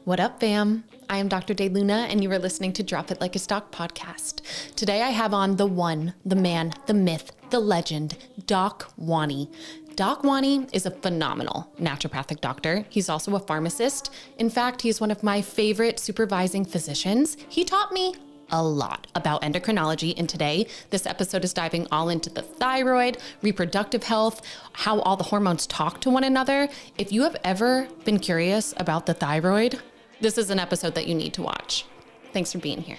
What up, fam? I am Dr. Day Luna, and you are listening to Drop It Like It's Doc podcast. Today I have on the one, the man, the myth, the legend, Doc Wanni. Doc Wanni is a phenomenal naturopathic doctor. He's also a pharmacist. In fact, he's one of my favorite supervising physicians. He taught me a lot about endocrinology, and today this episode is diving all into the thyroid, reproductive health, how all the hormones talk to one another. If you have ever been curious about the thyroid, this is an episode that you need to watch. Thanks for being here.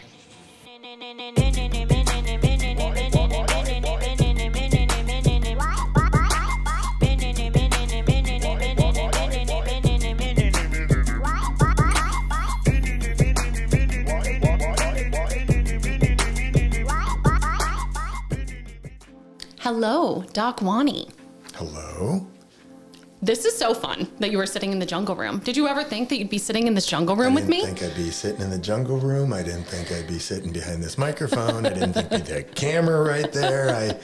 Hello, Doc Wanni. Hello. This is so fun that you were sitting in the jungle room. Did you ever think that you'd be sitting in this jungle room with me? I didn't think I'd be sitting in the jungle room. I didn't think I'd be sitting behind this microphone. I didn't think there'd be a camera right there.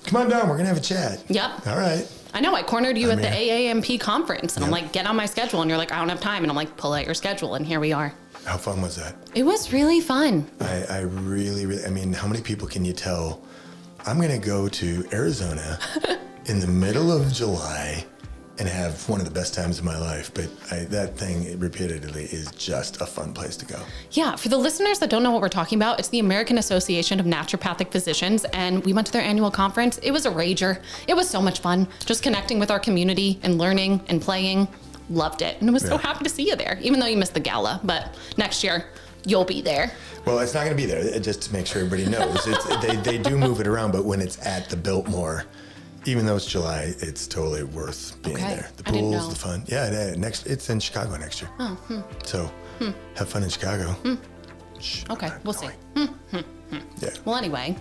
Come on down, we're gonna have a chat. Yep. All right. I know, I cornered you at the AAMP conference, and I'm like, get on my schedule, and you're like, I don't have time, and I'm like, pull out your schedule, and here we are. How fun was that? It was really fun. I really, I mean, how many people can you tell, I'm gonna go to Arizona in the middle of July and have one of the best times of my life, but that thing repeatedly is just a fun place to go. Yeah, for the listeners that don't know what we're talking about, it's the American Association of Naturopathic Physicians, and we went to their annual conference. It was a rager. It was so much fun, just connecting with our community and learning and playing. Loved it, and I was so happy to see you there, even though you missed the gala, but next year, you'll be there. Well, it's not gonna be there, just to make sure everybody knows. They do move it around, but when it's at the Biltmore, even though it's July, it's totally worth being there. The pools, the fun. Yeah, it's in Chicago next year. Oh, So have fun in Chicago. Shh, okay, we'll see. Yeah. Well, anyway,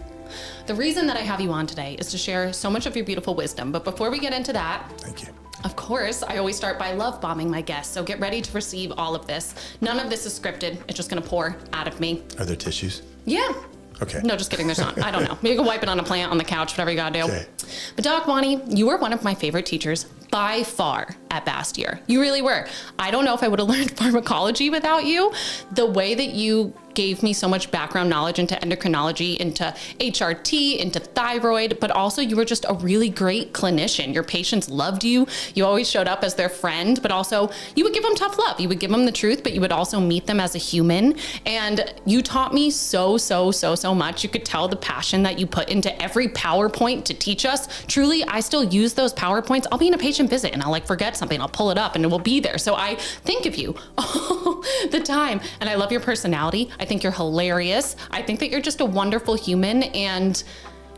the reason that I have you on today is to share so much of your beautiful wisdom. But before we get into that, thank you. Of course, I always start by love bombing my guests. So get ready to receive all of this. None of this is scripted. It's just gonna pour out of me. Are there tissues? Yeah. Okay. No, just kidding. There's not. I don't know. Maybe you can wipe it on a plant, on the couch, whatever you gotta do. Okay. But Doc Wanni, you were one of my favorite teachers by far at Bastyr. You really were. I don't know if I would have learned pharmacology without you. The way that you gave me so much background knowledge into endocrinology, into HRT, into thyroid, but also you were just a really great clinician. Your patients loved you. You always showed up as their friend, but also you would give them tough love. You would give them the truth, but you would also meet them as a human. And you taught me so much. You could tell the passion that you put into every PowerPoint to teach us. Truly, I still use those PowerPoints. I'll be in a patient visit and I'll like forget something. I'll pull it up and it will be there. So I think of you all the time. And I love your personality. I think you're hilarious. I think that you're just a wonderful human, and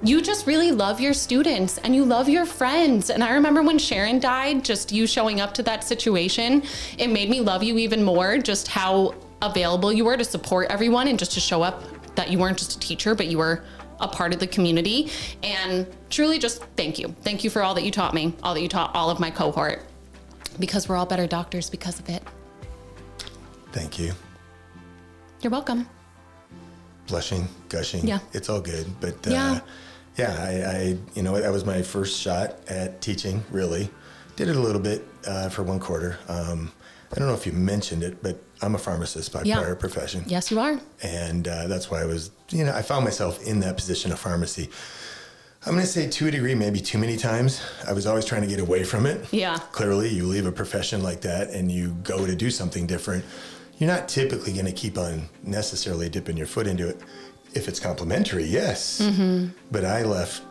you just really love your students and you love your friends. And I remember when Sharon died, just you showing up to that situation, it made me love you even more, just how available you were to support everyone and just to show up that you weren't just a teacher, but you were a part of the community. And truly just thank you. Thank you for all that you taught me, all that you taught all of my cohort, because we're all better doctors because of it. Thank you. You're welcome. Blushing, gushing. Yeah. It's all good. But I that was my first shot at teaching, really. Did it a little bit for one quarter. I don't know if you mentioned it, but I'm a pharmacist by prior profession. Yes, you are. And that's why I was, I found myself in that position of pharmacy. I'm going to say to a degree, maybe too many times. I was always trying to get away from it. Yeah. Clearly, you leave a profession like that and you go to do something different. You're not typically going to keep on necessarily dipping your foot into it. If it's complementary, yes. But I left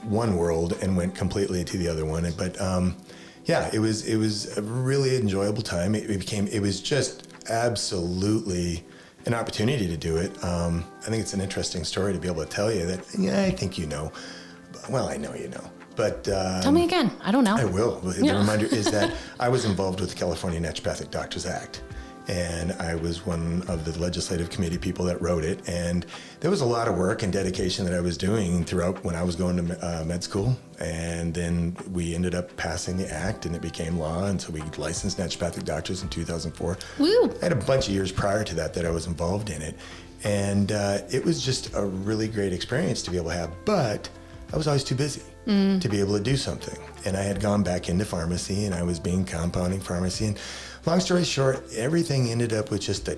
one world and went completely to the other one. But it was a really enjoyable time. It was just absolutely an opportunity to do it. I think it's an interesting story to be able to tell you that, I think you know. Well, I know you know. But tell me again. I don't know. I will. The reminder is that I was involved with the California Naturopathic Doctors Act. And I was one of the legislative committee people that wrote it. And there was a lot of work and dedication that I was doing throughout when I was going to med school. And then we ended up passing the act and it became law. And so we licensed naturopathic doctors in 2004. Woo! I had a bunch of years prior to that I was involved in it. And it was just a really great experience to be able to have. But I was always too busy to be able to do something. And I had gone back into pharmacy and I was being compounding pharmacy. And long story short, everything ended up with just a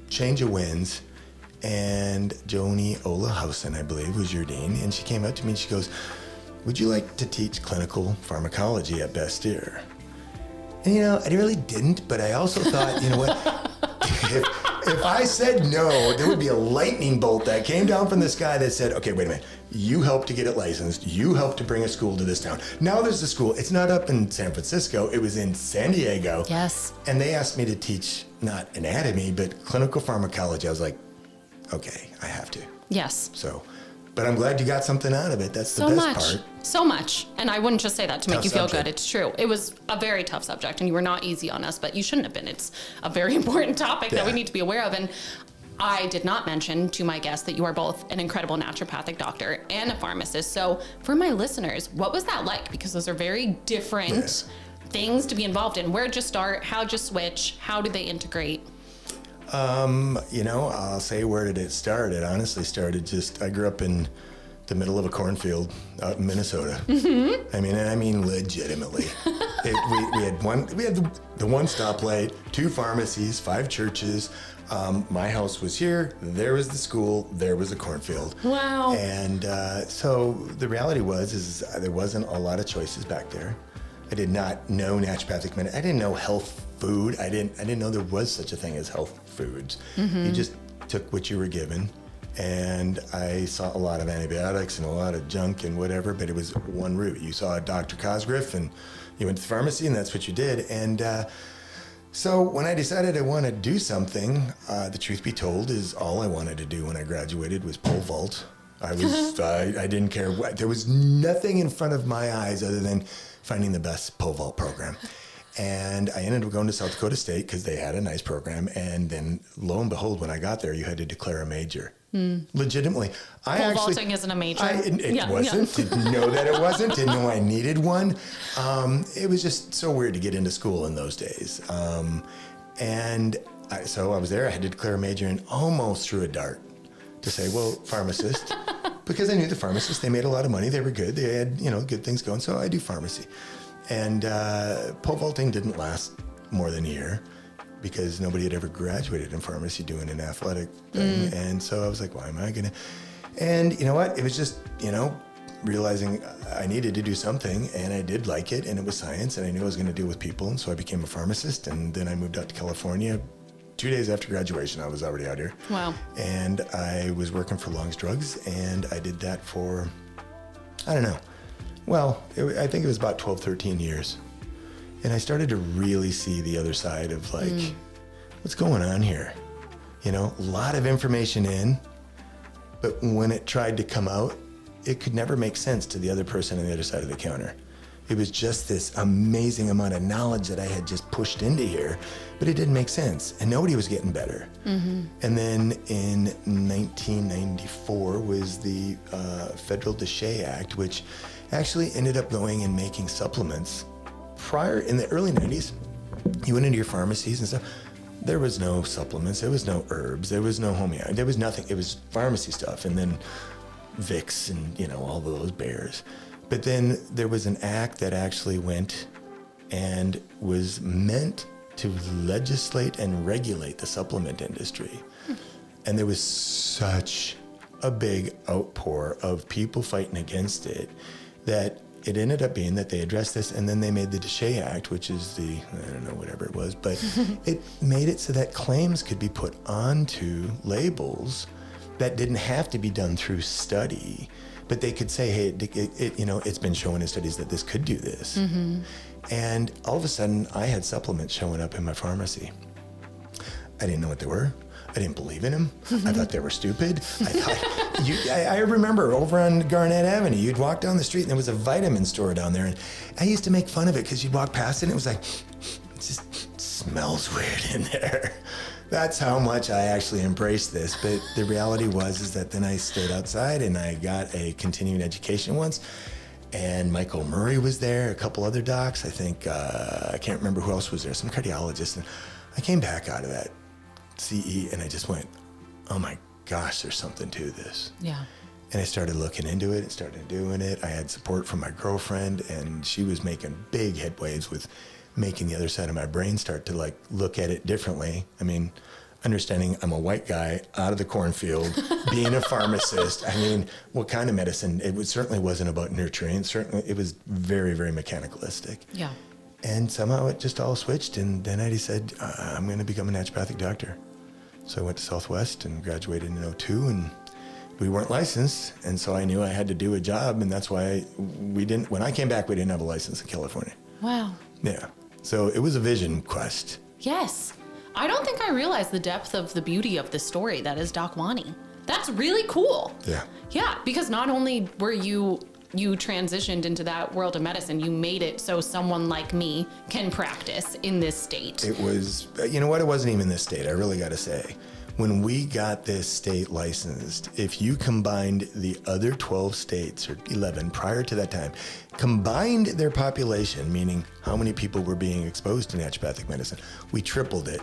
change of winds. And Joni Olahausen, I believe, was your dean. And she came up to me and she goes, would you like to teach clinical pharmacology at Bastyr? And, you know, I really didn't, but I also thought, you know what, if I said no, there would be a lightning bolt that came down from the sky that said, okay, wait a minute, you helped to get it licensed, you helped to bring a school to this town. Now there's a school, it's not up in San Francisco, it was in San Diego. Yes. And they asked me to teach, not anatomy, but clinical pharmacology. I was like, okay, I have to. Yes. So, but I'm glad you got something out of it. That's the best part. So much. And I wouldn't just say that to make you feel subject. good. It's true. It was a very tough subject and you were not easy on us, but you shouldn't have been. It's a very important topic that we need to be aware of. And I did not mention to my guests that you are both an incredible naturopathic doctor and a pharmacist. So for my listeners, what was that like? Because those are very different things to be involved in. Where'd you start? How'd you switch? How did they integrate? You know, I'll say, where did it start? It honestly started I grew up in the middle of a cornfield out in Minnesota. Mm-hmm. I mean, legitimately. We had the one stoplight, 2 pharmacies, 5 churches. My house was here. There was the school. There was a cornfield. Wow. And so the reality is there wasn't a lot of choices back there. I did not know naturopathic medicine. I didn't know health food. I didn't know there was such a thing as health foods. Mm-hmm. You just took what you were given. And I saw a lot of antibiotics and a lot of junk and whatever, but it was one route. You saw Dr. Cosgriff and you went to the pharmacy and that's what you did. And so when I decided I want to do something, the truth be told is all I wanted to do when I graduated was pole vault. I didn't care what, there was nothing in front of my eyes other than finding the best pole vault program. And I ended up going to South Dakota State because they had a nice program. And then lo and behold, when I got there, you had to declare a major. Legitimately. Pole vaulting isn't a major. It wasn't. Didn't know that it wasn't. Didn't know I needed one. It was just so weird to get into school in those days. So I was there. I had to declare a major and almost threw a dart to say, well, pharmacist. Because I knew the pharmacists. They made a lot of money. They were good. They had, good things going. So I do pharmacy. And pole vaulting didn't last more than a year because nobody had ever graduated in pharmacy doing an athletic thing. And so I was like, why am I going to? And you know what? It was just, realizing I needed to do something, and I did like it, and it was science, and I knew I was going to deal with people. And so I became a pharmacist, and then I moved out to California. 2 days after graduation, I was already out here. Wow. And I was working for Long's Drugs, and I did that for, I don't know. Well, I think it was about 12, 13 years. And I started to really see the other side of what's going on here? A lot of information in, but when it tried to come out, it could never make sense to the other person on the other side of the counter. It was just this amazing amount of knowledge that I had just pushed into here, but it didn't make sense, and nobody was getting better. Mm-hmm. And then in 1994 was the Federal DSHEA Act, which actually ended up going and making supplements. Prior, in the early 90s, you went into your pharmacies and stuff, there was no supplements, there was no herbs, there was no homeopathy, there was nothing. It was pharmacy stuff, and then Vicks and, all of those bears. But then there was an act that actually went and was meant to legislate and regulate the supplement industry. And there was such a big outpour of people fighting against it that it ended up being that they addressed this, and then they made the DSHEA Act, which is I don't know, whatever it was, but it made it so that claims could be put onto labels that didn't have to be done through study, but they could say, hey, it's been shown in studies that this could do this. Mm-hmm. And all of a sudden, I had supplements showing up in my pharmacy. I didn't know what they were. I didn't believe in them. I thought they were stupid. I remember over on Garnett Avenue, you'd walk down the street and there was a vitamin store down there. And I used to make fun of it because you'd walk past it and it was like, it just smells weird in there. That's how much I actually embraced this. But the reality is that then I stayed outside and I got a continuing education once. And Michael Murray was there, a couple other docs. I think, I can't remember who else was there, some cardiologist. And I came back out of that CE and I just went, oh my gosh, there's something to this. Yeah. And I started looking into it and started doing it. I had support from my girlfriend, and she was making big headways with making the other side of my brain start to like look at it differently. I mean, understanding I'm a white guy out of the cornfield, being a pharmacist. I mean, what kind of medicine? Certainly wasn't about nurturing. Certainly, it was very, very mechanicalistic. Yeah. And somehow it just all switched. And then I decided I'm going to become a naturopathic doctor. So I went to Southwest and graduated in 2002, and we weren't licensed. And so I knew I had to do a job. And that's why when I came back, we didn't have a license in California. Wow. Yeah. So it was a vision quest. Yes. I don't think I realized the depth of the beauty of the story that is Doc Wanni. That's really cool. Yeah. Yeah, because not only were you transitioned into that world of medicine, you made it so someone like me can practice in this state. It was, you know what? It wasn't even this state. I really got to say. When we got this state licensed, if you combined the other 12 states, or 11 prior to that time, combined their population, meaning how many people were being exposed to naturopathic medicine, we tripled it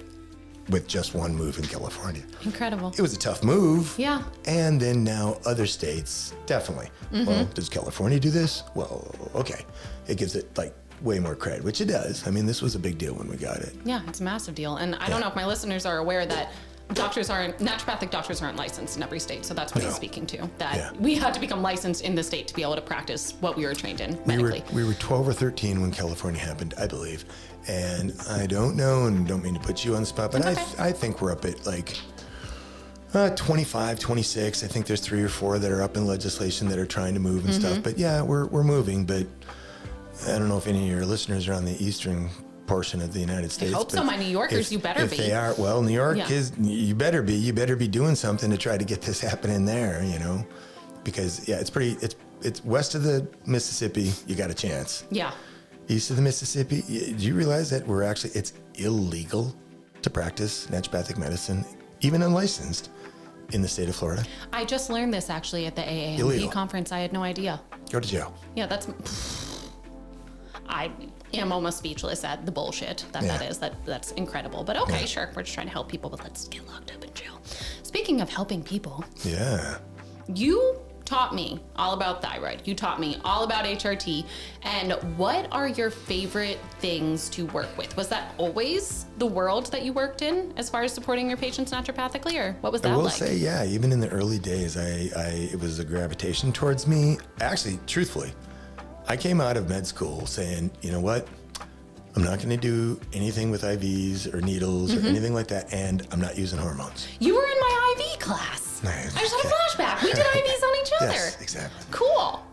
with just one move in California. Incredible. It was a tough move. Yeah. And then now other states, definitely. Well, does California do this? Well, okay. It gives it like way more cred, which it does. I mean, this was a big deal when we got it. Yeah, it's a massive deal. And I don't know if my listeners are aware that naturopathic doctors aren't licensed in every state. So that's what he's speaking to, that we had to become licensed in the state to be able to practice what we were trained in medically. We were 12 or 13 when California happened, I believe. And I don't know, and don't mean to put you on the spot, but I think we're up at like 25, 26. I think there's 3 or 4 that are up in legislation that are trying to move and stuff. But yeah, we're moving. But I don't know if any of your listeners are on the eastern portion of the United States. I hope so. My New Yorkers, you better be. If they are, well, New York is, you better be doing something to try to get this happening there, you know, because it's west of the Mississippi, you got a chance. Yeah. East of the Mississippi, do you realize that it's illegal to practice naturopathic medicine, even unlicensed, in the state of Florida? I just learned this actually at the AAMP conference. I had no idea. Go to jail. Yeah, I am almost speechless at the bullshit that is. That's incredible. But okay, sure. We're just trying to help people, but let's get locked up in jail. Speaking of helping people. Yeah. You taught me all about thyroid. You taught me all about HRT. And what are your favorite things to work with? Was that always the world that you worked in as far as supporting your patients naturopathically, or what was that like? I will say, yeah, even in the early days, it was a gravitation towards me. Actually, truthfully, I came out of med school saying, you know what? I'm not going to do anything with IVs or needles or anything like that, and I'm not using hormones. You were in my IV class. Nice. I just had a flashback. We did IVs on each other. Yes, exactly. Cool.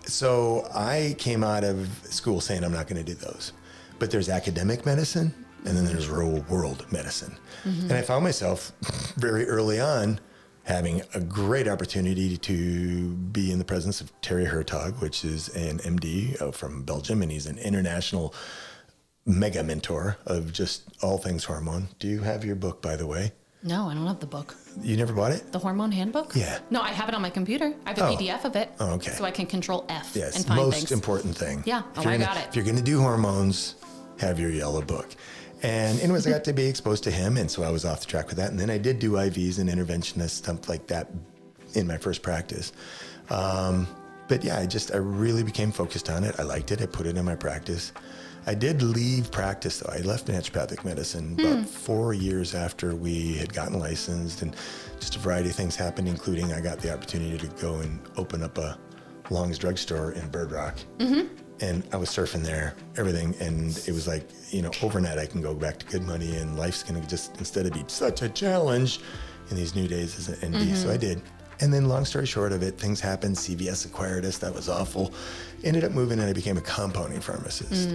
So I came out of school saying I'm not going to do those. But there's academic medicine, and then there's real world medicine. And I found myself very early on having a great opportunity to be in the presence of Terry Hertog, which is an MD from Belgium, and he's an international mega mentor of just all things hormone. Do you have your book, by the way? No, I don't have the book. You never bought it? The Hormone Handbook? Yeah. No, I have it on my computer. I have a PDF of it. Oh, okay. So I can control F and find things. Most important thing. Yeah. I got it. If you're going to do hormones, have your yellow book. And anyways, I got to be exposed to him, and so I was off the track with that. And then I did do IVs and interventionists, stuff like that in my first practice. But yeah, I really became focused on it. I liked it. I put it in my practice. I did leave practice, though. I left naturopathic medicine about 4 years after we had gotten licensed, and just a variety of things happened, including I got the opportunity to go and open up a Long's drugstore in Bird Rock. And I was surfing there, everything. And it was like, you know, overnight I can go back to good money, and life's going to just, instead of be such a challenge in these new days as an ND. So I did. And then long story short of it, things happened. CVS acquired us. That was awful. Ended up moving, and I became a compounding pharmacist.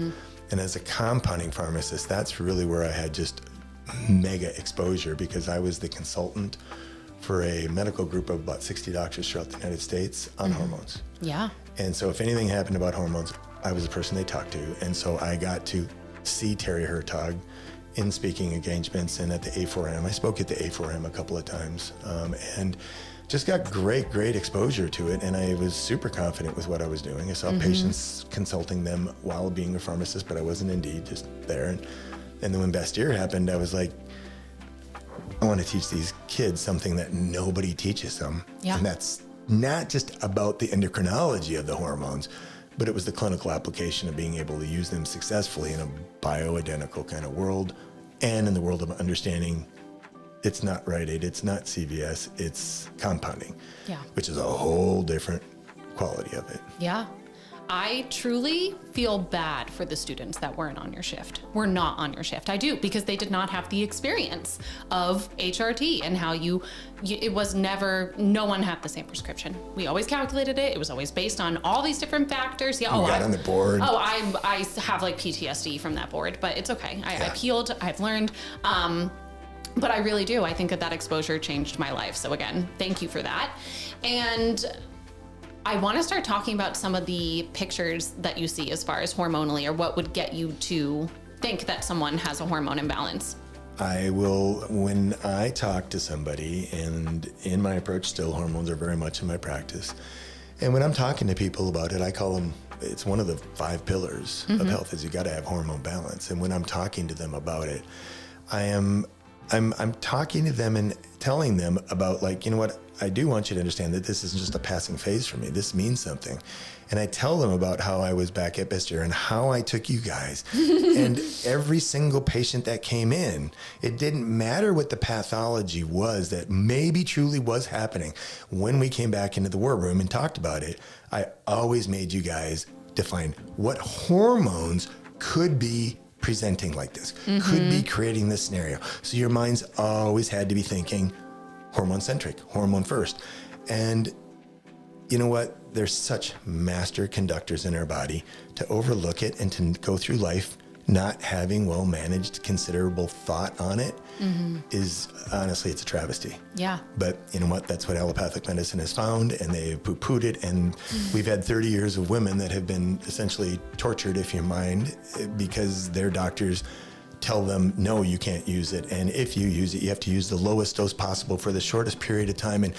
And as a compounding pharmacist, that's really where I had just mega exposure, because I was the consultant for a medical group of about 60 doctors throughout the United States on hormones. Yeah. And so if anything happened about hormones, I was the person they talked to. And so I got to see Terry Hertog in speaking engagements and at the A4M. I spoke at the A4M a couple of times, and just got great exposure to it. And I was super confident with what I was doing. I saw patients, consulting them while being a pharmacist, but I wasn't indeed just there. And then when Bastyr happened, I was like, I want to teach these kids something that nobody teaches them. Yeah. And that's not just about the endocrinology of the hormones, but it was the clinical application of being able to use them successfully in a bioidentical kind of world, and in the world of understanding it's not Rite Aid, it's not CVS, it's compounding, which is a whole different quality of it. Yeah. I truly feel bad for the students that weren't on your shift. Were not on your shift. I do, because they did not have the experience of HRT and how it was never, no one had the same prescription. We always calculated it. It was always based on all these different factors. Yeah. You got on the board. Oh, I have like PTSD from that board, but it's okay. I've healed, I've learned. But I really do. I think that exposure changed my life. So again, thank you for that. And I want to start talking about some of the pictures that you see as far as hormonally, or what would get you to think that someone has a hormone imbalance. I will, when I talk to somebody, and in my approach still, hormones are very much in my practice. And when I'm talking to people about it, I call them, it's one of the 5 pillars of health, is you got to have hormone balance. And when I'm talking to them about it, I'm talking to them and telling them about, like, you know what, I do want you to understand that this isn't just a passing phase for me. This means something. And I tell them about how I was back at Best Year and how I took you guys. And every single patient that came in, it didn't matter what the pathology was that maybe truly was happening. When we came back into the war room and talked about it, I always made you guys define what hormones could be presenting like this, could be creating this scenario. So your mind's always had to be thinking hormone-centric, hormone first. And you know what? There's such master conductors in our body. To overlook it and to go through life not having well-managed, considerable thought on it is, honestly, it's a travesty. Yeah. But you know what? That's what allopathic medicine has found, and they've poo-pooed it. And we've had 30 years of women that have been essentially tortured, if you mind, because their doctors tell them, no, you can't use it. And if you use it, you have to use the lowest dose possible for the shortest period of time. And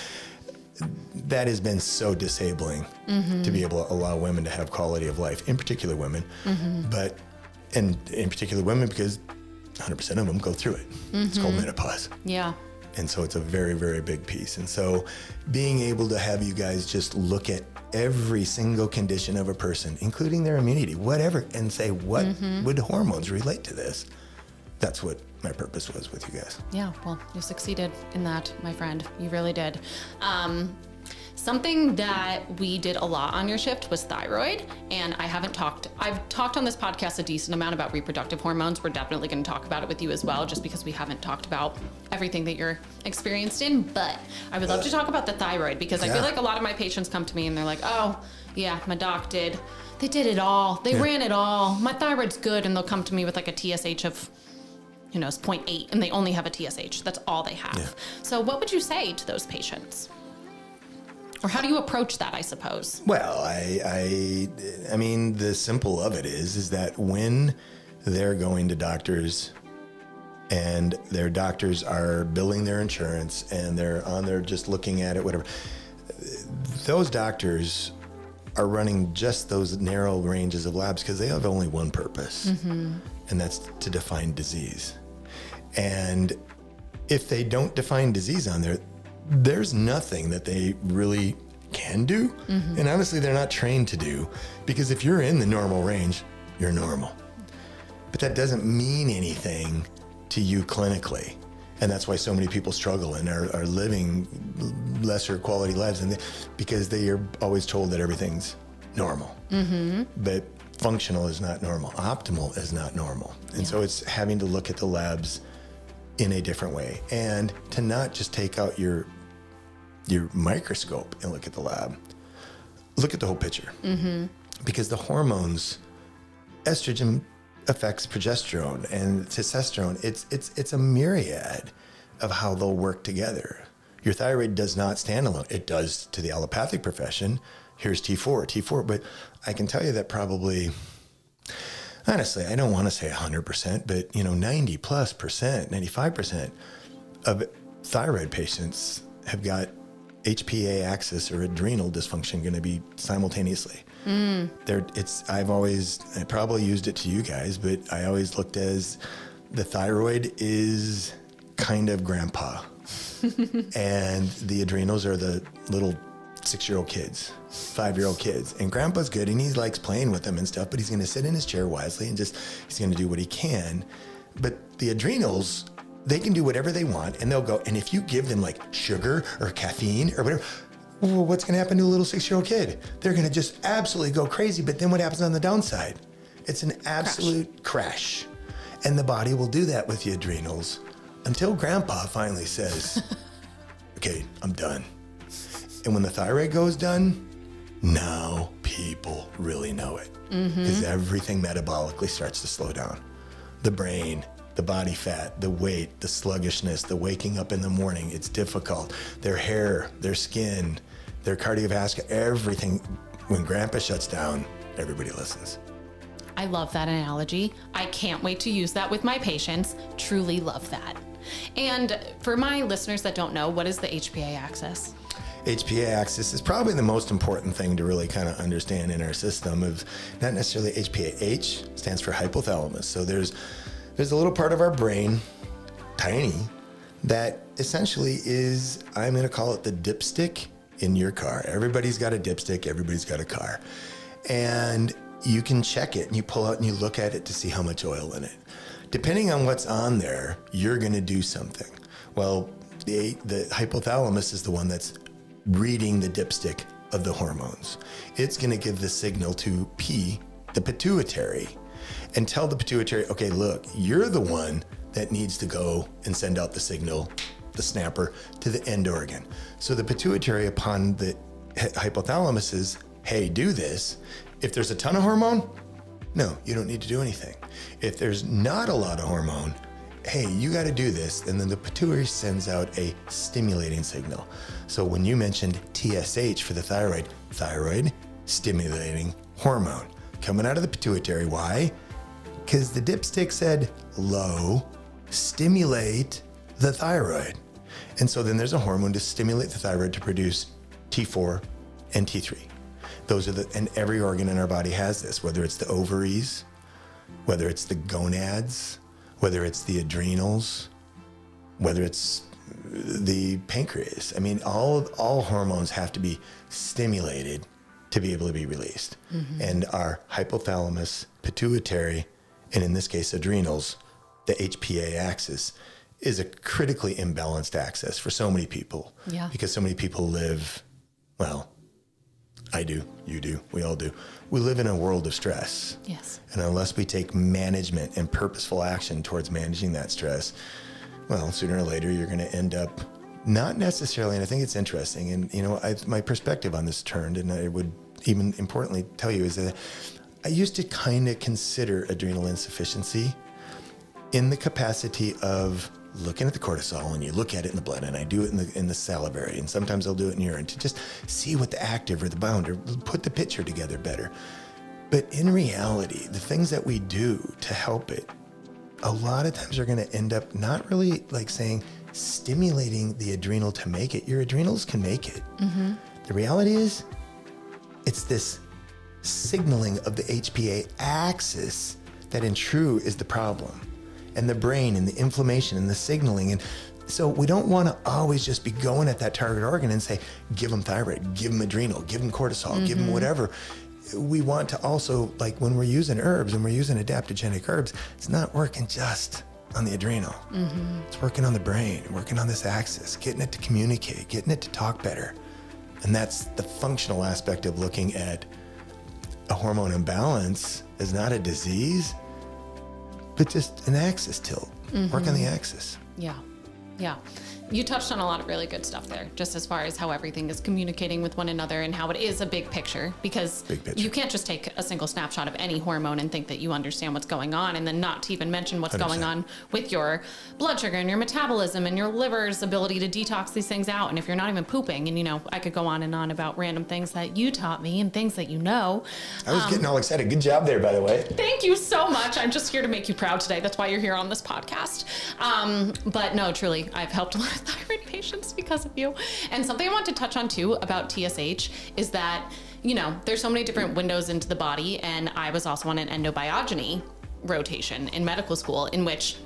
that has been so disabling to be able to allow women to have quality of life, in particular women, but and in particular women, because 100% of them go through it. It's called menopause. Yeah. And so it's a very, very big piece. And so being able to have you guys just look at every single condition of a person, including their immunity, whatever, and say, what would hormones relate to this? That's what my purpose was with you guys. Yeah, well, you succeeded in that, my friend. You really did. Something that we did a lot on your shift was thyroid, and I've talked on this podcast a decent amount about reproductive hormones. We're definitely going to talk about it with you as well, just because we haven't talked about everything that you're experienced in, but I would love to talk about the thyroid, because I feel like a lot of my patients come to me and they're like, oh yeah, my doc they did it all. They ran it all. My thyroid's good. And they'll come to me with like a TSH of, it's 0.8, and they only have a TSH. That's all they have. Yeah. So what would you say to those patients? Or how do you approach that, I suppose? Well, I mean, the simple of it is that when they're going to doctors and their doctors are billing their insurance and they're on there just looking at it, whatever, those doctors are running just those narrow ranges of labs because they have only one purpose, and that's to define disease. And if they don't define disease on there, there's nothing that they really can do. And honestly, they're not trained to do, because if you're in the normal range, you're normal. But that doesn't mean anything to you clinically. And that's why so many people struggle and are living lesser quality lives, because they are always told that everything's normal. But functional is not normal. Optimal is not normal. And so it's having to look at the labs in a different way, and to not just take out your microscope and look at the lab. Look at the whole picture, because the hormones, estrogen affects progesterone and testosterone. It's a myriad of how they'll work together. Your thyroid does not stand alone. It does to the allopathic profession. Here's T4, but I can tell you that probably, honestly, I don't want to say 100%, but 90+%, 95% of thyroid patients have got HPA axis or adrenal dysfunction going to be simultaneously. I probably used it to you guys, but I always looked as the thyroid is kind of grandpa, and the adrenals are the little 6-year-old kids, 5-year-old kids, and grandpa's good and he likes playing with them and stuff, but he's going to sit in his chair wisely and he's going to do what he can. But the adrenals, they can do whatever they want and they'll go. And if you give them like sugar or caffeine or whatever, well, what's going to happen to a little 6-year-old kid? They're going to just absolutely go crazy. But then what happens on the downside? It's an absolute crash. And the body will do that with the adrenals until grandpa finally says, okay, I'm done. And when the thyroid goes done, now people really know it because everything metabolically starts to slow down. The brain, the body fat, the weight, the sluggishness, the waking up in the morning, it's difficult. Their hair, their skin, their cardiovascular, everything. When grandpa shuts down, everybody listens. I love that analogy. I can't wait to use that with my patients. Truly love that. And for my listeners that don't know, what is the HPA axis? HPA axis is probably the most important thing to really kind of understand in our system of not necessarily HPA. H stands for hypothalamus. So there's a little part of our brain, tiny, that essentially is, I'm going to call it the dipstick in your car. Everybody's got a dipstick. Everybody's got a car. And you can check it and you pull out and you look at it to see how much oil in it. Depending on what's on there, you're going to do something. Well, the hypothalamus is the one that's reading the dipstick of the hormones. It's going to give the signal to P, the pituitary, and tell the pituitary, okay, look, you're the one that needs to go and send out the signal, the snapper, to the end organ. So the pituitary upon the hypothalamus is, hey, do this. If there's a ton of hormone, no, you don't need to do anything. If there's not a lot of hormone, hey, you got to do this. And then the pituitary sends out a stimulating signal. So when you mentioned TSH for the thyroid stimulating hormone coming out of the pituitary. Why? Because the dipstick said low, stimulate the thyroid. And so then there's a hormone to stimulate the thyroid to produce T4 and T3. Those are and every organ in our body has this, whether it's the ovaries, whether it's the gonads, whether it's the adrenals, whether it's the pancreas. I mean, all hormones have to be stimulated to be able to be released. And our hypothalamus, pituitary, and in this case, adrenals, the HPA axis, is a critically imbalanced axis for so many people. Yeah. Because so many people live, well, I do, you do, we all do. We live in a world of stress. Yes. And unless we take management and purposeful action towards managing that stress, well, sooner or later, you're going to end up not necessarily, and I think it's interesting, and you know, my perspective on this turned, and I would even importantly tell you is that I used to kind of consider adrenal insufficiency in the capacity of looking at the cortisol, and you look at it in the blood, and I do it in the salivary, and sometimes I'll do it in urine to just see what the active or the bound, or put the picture together better. But in reality, the things that we do to help it, a lot of times are going to end up not really like saying stimulating the adrenal to make it. Your adrenals can make it. The reality is it's this signaling of the HPA axis that in true is the problem. And the brain and the inflammation and the signaling. And so we don't want to always just be going at that target organ and say, give them thyroid, give them adrenal, give them cortisol, give them whatever. We want to also, like when we're using herbs and we're using adaptogenic herbs, it's not working just on the adrenal. It's working on the brain, working on this axis, getting it to communicate, getting it to talk better. And that's the functional aspect of looking at a hormone imbalance as not a disease, but just an axis tilt. Work on the axis. Yeah. Yeah. You touched on a lot of really good stuff there, just as far as how everything is communicating with one another and how it is a big picture, because you can't just take a single snapshot of any hormone and think that you understand what's going on, and then not to even mention what's 100%. Going on with your blood sugar and your metabolism and your liver's ability to detox these things out. And if you're not even pooping, and you know, I could go on and on about random things that you taught me and things that you know. I was getting all excited. Good job there, by the way. Thank you so much. I'm just here to make you proud today. That's why you're here on this podcast. But no, truly, I've helped a lot of thyroid patients because of you. And something I want to touch on too about TSH is that, you know, there's so many different windows into the body. And I was also on an endobiogeny rotation in medical school, in which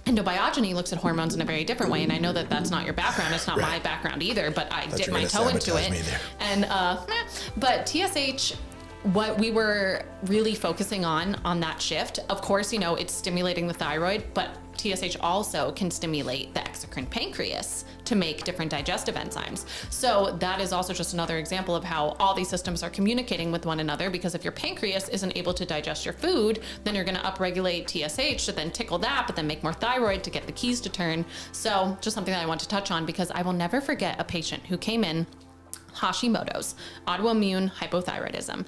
Endobiogeny looks at hormones in a very different way, and I know that that's not your background. It's not my background either, but I dip my toe into it. And but TSH, what we were really focusing on that shift, of course, you know, it's stimulating the thyroid, but TSH also can stimulate the exocrine pancreas to make different digestive enzymes. So that is also just another example of how all these systems are communicating with one another, because if your pancreas isn't able to digest your food, then you're going to upregulate TSH to then tickle that, but then make more thyroid to get the keys to turn. So just something that I want to touch on, because I will never forget a patient who came in, Hashimoto's, autoimmune hypothyroidism.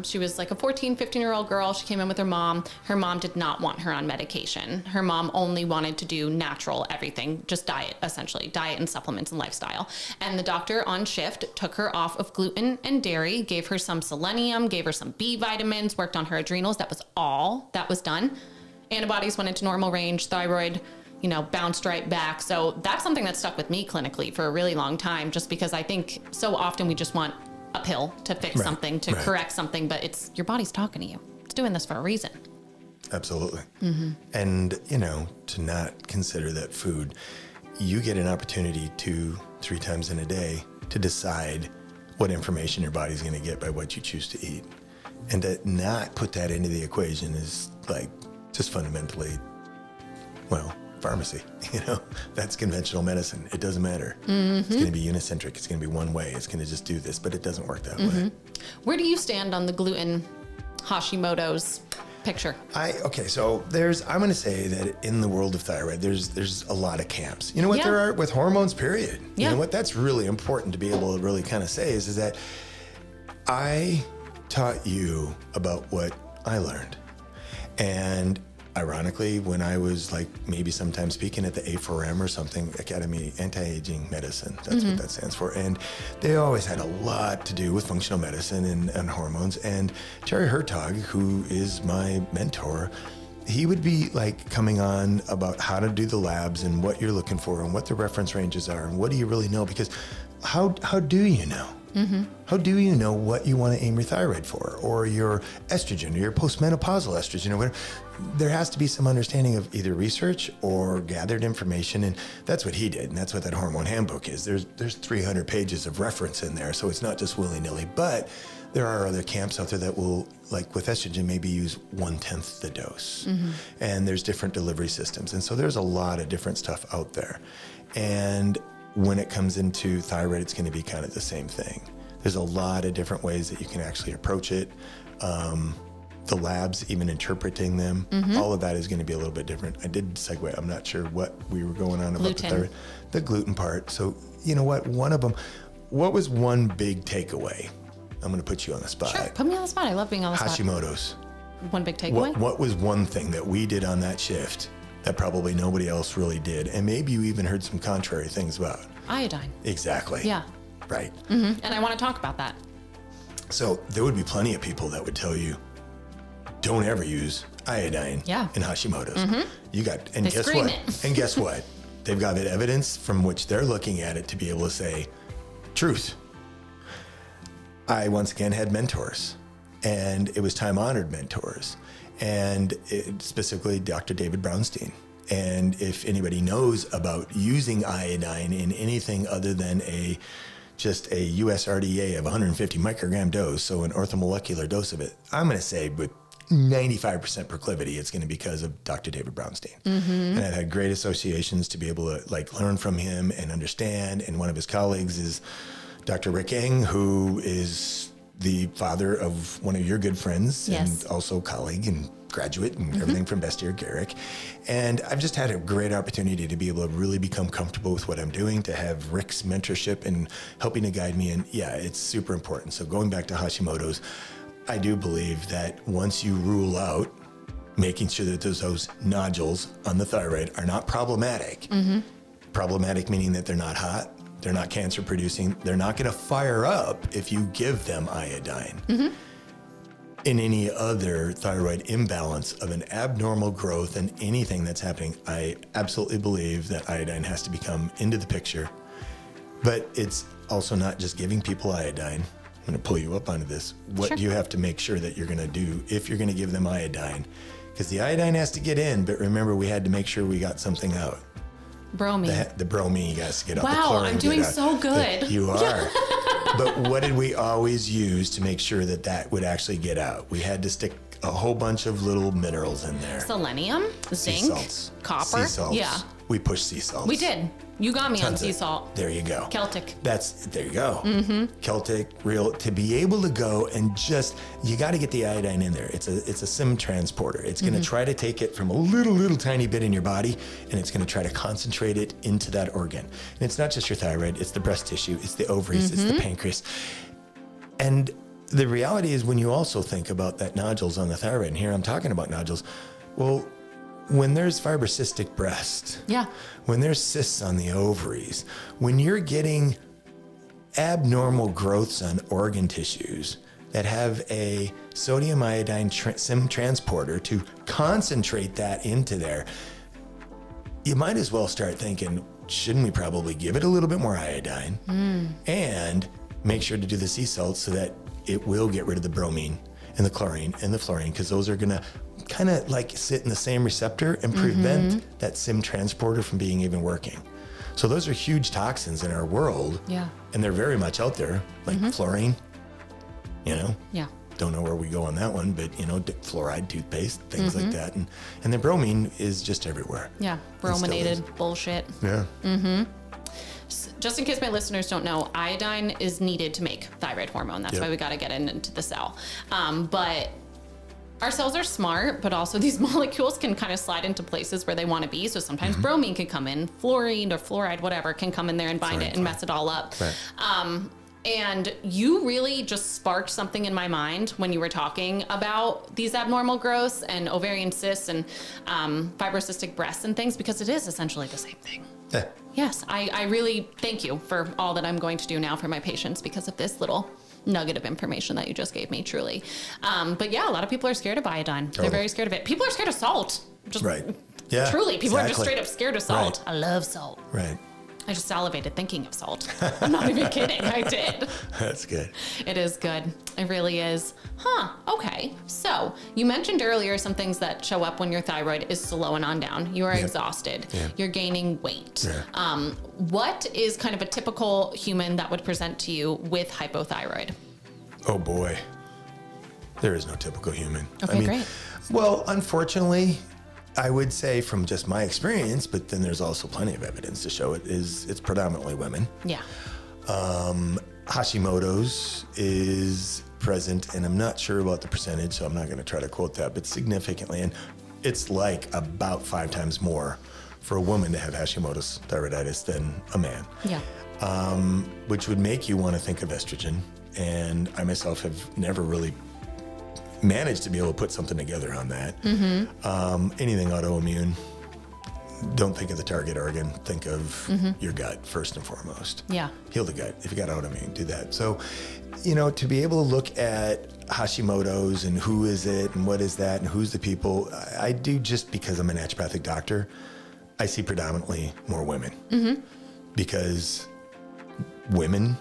She was like a 14, 15-year-old girl. She came in with her mom. Her mom did not want her on medication. Her mom only wanted to do natural everything, just diet, essentially, diet and supplements and lifestyle. And the doctor on shift took her off of gluten and dairy, gave her some selenium, gave her some B vitamins, worked on her adrenals. That was all that was done. Antibodies went into normal range, thyroid, you know, bounced right back. So that's something that stuck with me clinically for a really long time, just because I think so often we just want a pill to fix something, to correct something, but it's your body's talking to you. It's doing this for a reason. Absolutely. And, you know, to not consider that food, you get an opportunity 2-3 times in a day to decide what information your body's going to get by what you choose to eat. And to not put that into the equation is like just fundamentally, well, pharmacy, you know, that's conventional medicine. It doesn't matter. It's going to be unicentric. It's going to be one way. It's going to just do this, but it doesn't work that way. Where do you stand on the gluten Hashimoto's picture? Okay, so I'm going to say that in the world of thyroid, there's a lot of camps. You know what there are with hormones, period. You know what, that's really important to be able to really kind of say is that I taught you about what I learned. And ironically, when I was like maybe sometimes speaking at the A4M or something, Academy Anti-Aging Medicine, that's what that stands for. And they always had a lot to do with functional medicine and hormones. And Jerry Hertog, who is my mentor, he would be like coming on about how to do the labs and what you're looking for and what the reference ranges are and what do you really know? Because how do you know? How do you know what you want to aim your thyroid for, or your estrogen, or your postmenopausal estrogen, or whatever? There has to be some understanding of either research or gathered information, and that's what he did, and that's what that hormone handbook is. There's 300 pages of reference in there, so it's not just willy-nilly, but there are other camps out there that will, like with estrogen, maybe use 1/10 the dose, and there's different delivery systems, and so there's a lot of different stuff out there. And when it comes into thyroid, it's going to be kind of the same thing. There's a lot of different ways that you can actually approach it. The labs, even interpreting them, all of that is going to be a little bit different. I did segue. I'm not sure what we were going on about the gluten part. So, you know what? One of them, what was one big takeaway? I'm going to put you on the spot. Sure, put me on the spot. I love being on the spot. Hashimoto's. One big takeaway? What was one thing that we did on that shift that probably nobody else really did? And maybe you even heard some contrary things about. Iodine. Exactly. Yeah. Right. And I want to talk about that. So there would be plenty of people that would tell you, don't ever use iodine in Hashimoto's. You got, and they guess what? And guess what? They've got the evidence from which they're looking at it to be able to say, truth. I once again had mentors, and it was time-honored mentors, and specifically Dr. David Brownstein. And if anybody knows about using iodine in anything other than just a USRDA of 150 microgram dose, so an orthomolecular dose of it, I'm going to say with 95% proclivity, it's going to be because of Dr. David Brownstein. And I've had great associations to be able to like learn from him and understand. And one of his colleagues is Dr. Rick Eng, who is the father of one of your good friends and also colleague and graduate and everything from Bestier Garrick. And I've just had a great opportunity to be able to really become comfortable with what I'm doing, to have Rick's mentorship and helping to guide me. And yeah, it's super important. So going back to Hashimoto's, I do believe that once you rule out making sure that those nodules on the thyroid are not problematic, problematic meaning that they're not hot, they're not cancer producing, they're not going to fire up if you give them iodine. In any other thyroid imbalance of an abnormal growth and anything that's happening, I absolutely believe that iodine has to become into the picture. But it's also not just giving people iodine. I'm going to pull you up onto this. What do you have to make sure that you're going to do if you're going to give them iodine? because the iodine has to get in, but remember, we had to make sure we got something out. Bromine. The bromine has to get out. Wow, I'm doing so good. You are. But what did we always use to make sure that that would actually get out? We had to stick a whole bunch of little minerals in there. Selenium, zinc, sea salts, copper. Sea salts. Yeah. We pushed sea salts. We did. You got me on sea salt. There you go. Celtic. There you go. Celtic, real, to be able to go and just, you got to get the iodine in there. It's a SIM transporter. It's going to try to take it from a little tiny bit in your body, and it's going to try to concentrate it into that organ. And it's not just your thyroid, it's the breast tissue, it's the ovaries, it's the pancreas. And the reality is, when you also think about that nodules on the thyroid, and here I'm talking about nodules, well, when there's fibrocystic breast, when there's cysts on the ovaries, when you're getting abnormal growths on organ tissues that have a sodium iodine SIM transporter to concentrate that into there, you might as well start thinking, shouldn't we probably give it a little bit more iodine and make sure to do the sea salts so that it will get rid of the bromine and the chlorine and the fluorine, because those are going to kind of like sit in the same receptor and prevent that SIM transporter from being even working. So those are huge toxins in our world. Yeah. And they're very much out there, like fluorine, you know? Yeah. Don't know where we go on that one, but you know, fluoride, toothpaste, things like that. And then bromine is just everywhere. Yeah. Brominated bullshit. Yeah. Just in case my listeners don't know, iodine is needed to make thyroid hormone. That's why we got to get it into the cell. But our cells are smart, but also these molecules can kind of slide into places where they want to be. So sometimes bromine can come in, fluorine or fluoride, whatever, can come in there and bind it and mess it all up. Right. And you really just sparked something in my mind when you were talking about these abnormal growths and ovarian cysts and fibrocystic breasts and things, because it is essentially the same thing. Yeah. Yes, I really thank you for all that I'm going to do now for my patients because of this little nugget of information that you just gave me, truly. But yeah, a lot of people are scared of iodine. They're very scared of it. People are scared of salt. Just yeah, truly, people are just straight up scared of salt. I love salt. Right. I just salivated thinking of salt. I'm not even kidding. I did. That's good. It is good. It really is. Huh. Okay. So you mentioned earlier some things that show up when your thyroid is slowing on down. You are exhausted. You're gaining weight. What is kind of a typical human that would present to you with hypothyroid? Oh boy. There is no typical human. Okay, great. Well, unfortunately, I would say from just my experience, but then there's also plenty of evidence to show it's predominantly women. Yeah. Hashimoto's is present, and I'm not sure about the percentage, so I'm not going to try to quote that, but significantly, and it's like about 5 times more for a woman to have Hashimoto's thyroiditis than a man. Yeah. Which would make you want to think of estrogen, and I myself have never really managed to be able to put something together on that. Anything autoimmune, don't think of the target organ, think of your gut first and foremost. Yeah. Heal the gut. If you got autoimmune, do that. So, you know, to be able to look at Hashimoto's and who is it and what is that and who's the people, I do, just because I'm a naturopathic doctor, I see predominantly more women because women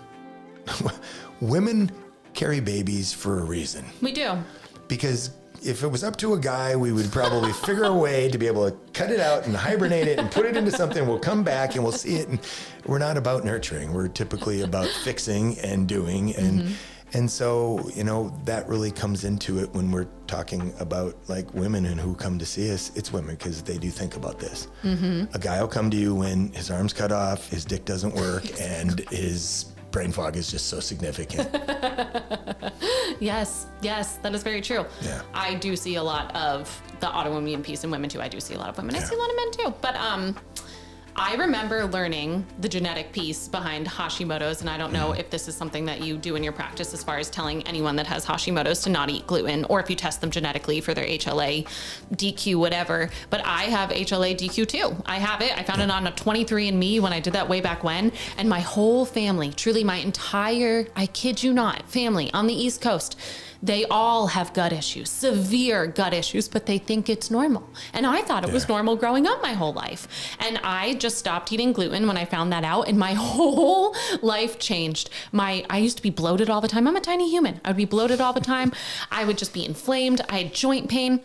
carry babies for a reason. We do. Because if it was up to a guy, we would probably figure a way to be able to cut it out and hibernate it and put it into something. We'll come back and we'll see it. And we're not about nurturing. We're typically about fixing and doing. And so, you know, that really comes into it when we're talking about like women and who come to see us. It's women because they do think about this. A guy will come to you when his arm's cut off, his dick doesn't work, and his brain fog is just so significant. Yes, that is very true. Yeah. I do see a lot of the autoimmune piece in women too. I do see a lot of women. I see a lot of men too. But I remember learning the genetic piece behind Hashimoto's, and I don't know if this is something that you do in your practice as far as telling anyone that has Hashimoto's to not eat gluten, or if you test them genetically for their HLA, DQ, whatever. But I have HLA DQ too. I have it. I found it on a 23andMe when I did that way back when, and my whole family, truly my entire, I kid you not, family on the East Coast, they all have gut issues, severe gut issues, but they think it's normal. And I thought it was normal growing up my whole life. And I just stopped eating gluten when I found that out, and my whole life changed. I used to be bloated all the time. I'm a tiny human. I would be bloated all the time. I would just be inflamed. I had joint pain.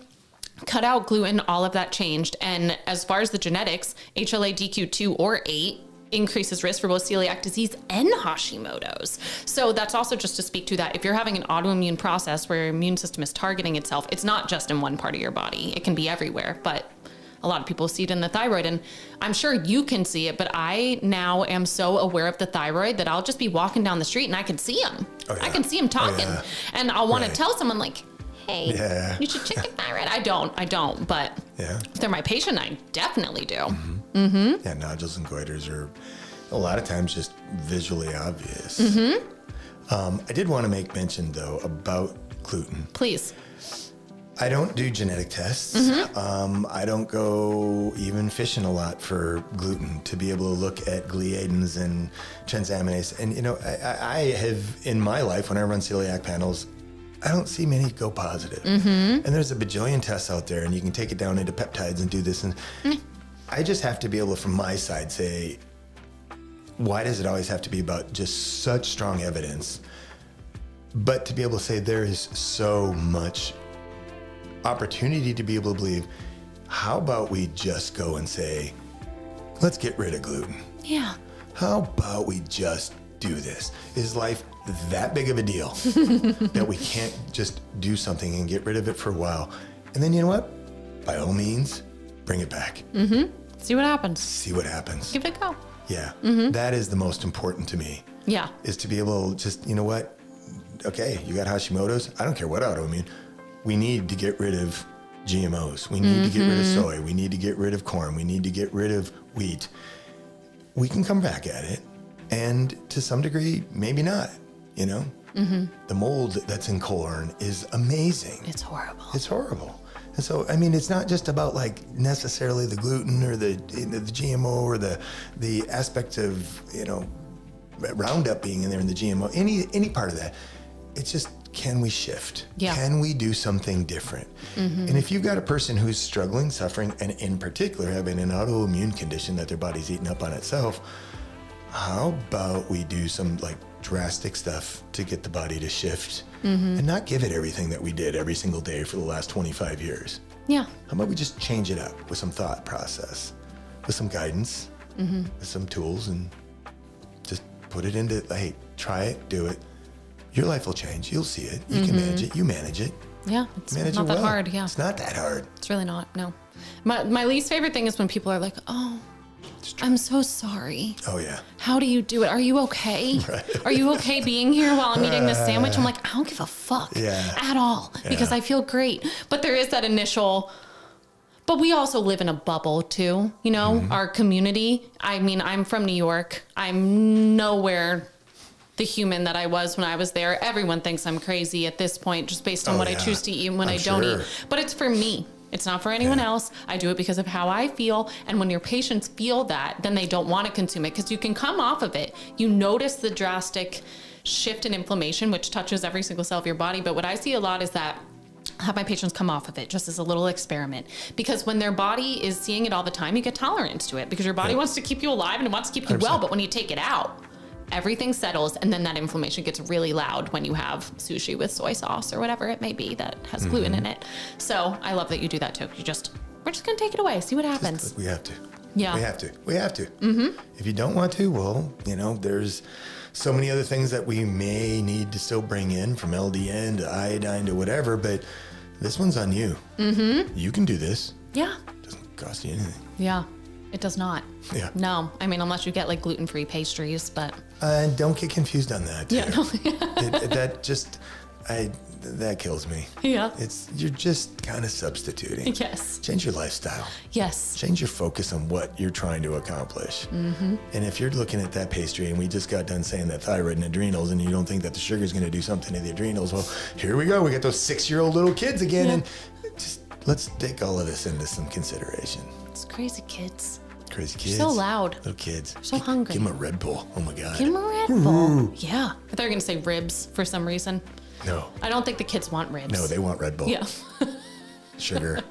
cut out gluten, all of that changed. And as far as the genetics, HLA-DQ2 or 8 increases risk for both celiac disease and Hashimoto's. So that's also just to speak to that. If you're having an autoimmune process where your immune system is targeting itself, it's not just in one part of your body. It can be everywhere, but a lot of people see it in the thyroid, and I'm sure you can see it, but I now am so aware of the thyroid that I'll just be walking down the street and I can see them. Oh, yeah. I can see them talking, and I'll want to tell someone like, hey, you should check your thyroid. I don't, but if they're my patient, I definitely do. Yeah, nodules and goiters are a lot of times just visually obvious. I did want to make mention though about gluten. Please. I don't do genetic tests. I don't go even fishing a lot for gluten to be able to look at gliadins and transaminase. And, you know, I have in my life, when I run celiac panels, I don't see many go positive. And there's a bajillion tests out there, and you can take it down into peptides and do this. And I just have to be able to, from my side, say, why does it always have to be about just such strong evidence? But to be able to say there is so much opportunity to be able to believe, how about we just go and say, let's get rid of gluten? Yeah. How about we just do this? Is life that big of a deal that we can't just do something and get rid of it for a while? And then you know what? By all means, bring it back. See what happens. See what happens. Give it a go. Yeah. That is the most important to me. Yeah. Is to be able to just, you know what? Okay, you got Hashimoto's. I don't care what autoimmune. We need to get rid of GMOs. We need to get rid of soy. We need to get rid of corn. We need to get rid of wheat. We can come back at it. And to some degree, maybe not, you know? The mold that's in corn is amazing. It's horrible. It's horrible. And so, I mean, it's not just about like necessarily the gluten or the GMO or the aspect of, you know, Roundup being in there in the GMO, any part of that. It's just, can we shift? Yeah. Can we do something different? And if you've got a person who's struggling, suffering, and in particular having an autoimmune condition that their body's eating up on itself, how about we do some like drastic stuff to get the body to shift and not give it everything that we did every single day for the last 25 years? Yeah. How about we just change it up with some thought process, with some guidance, with some tools, and just put it into, hey, try it, do it. Your life will change. You'll see it. You can manage it. You manage it. Yeah, it's not that hard. Yeah, it's not that hard. It's really not. No. My least favorite thing is when people are like, "Oh, I'm so sorry." Oh yeah. How do you do it? Are you okay? Right. Are you okay being here while I'm eating this sandwich? I'm like, I don't give a fuck at all because I feel great. But there is that initial. But we also live in a bubble too. You know, our community. I mean, I'm from New York. I'm nowhere the human that I was when I was there. Everyone thinks I'm crazy at this point, just based on what I choose to eat and when I don't eat. But it's for me. It's not for anyone else. I do it because of how I feel. And when your patients feel that, then they don't want to consume it because you can come off of it. You notice the drastic shift in inflammation, which touches every single cell of your body. But what I see a lot is that I have my patients come off of it just as a little experiment, because when their body is seeing it all the time, you get tolerance to it because your body wants to keep you alive and it wants to keep you 100%. Well. But when you take it out, everything settles, and then that inflammation gets really loud when you have sushi with soy sauce or whatever it may be that has gluten in it. So I love that you do that too. We're just gonna take it away, see what happens. We have to. Yeah. We have to. If you don't want to, well, you know, there's so many other things that we may need to still bring in, from LDN to iodine to whatever, but this one's on you. You can do this. Yeah. It doesn't cost you anything. Yeah. It does not. Yeah. No. I mean, unless you get like gluten-free pastries, but. Don't get confused on that. Yeah. No. That kills me. Yeah. You're just kind of substituting. Yes. Change your lifestyle. Yes. Change your focus on what you're trying to accomplish. And if you're looking at that pastry, and we just got done saying that thyroid and adrenals, and you don't think that the sugar is going to do something to the adrenals, well, here we go. We got those 6-year-old little kids again, and just let's take all of this into some consideration. It's crazy kids. Crazy kids. They're so loud. Little kids. They're so hungry. Give them a Red Bull. Oh my God. Give them a Red Bull. Yeah. I thought you were going to say ribs for some reason. No. I don't think the kids want ribs. No, they want Red Bull. Yeah. Sugar.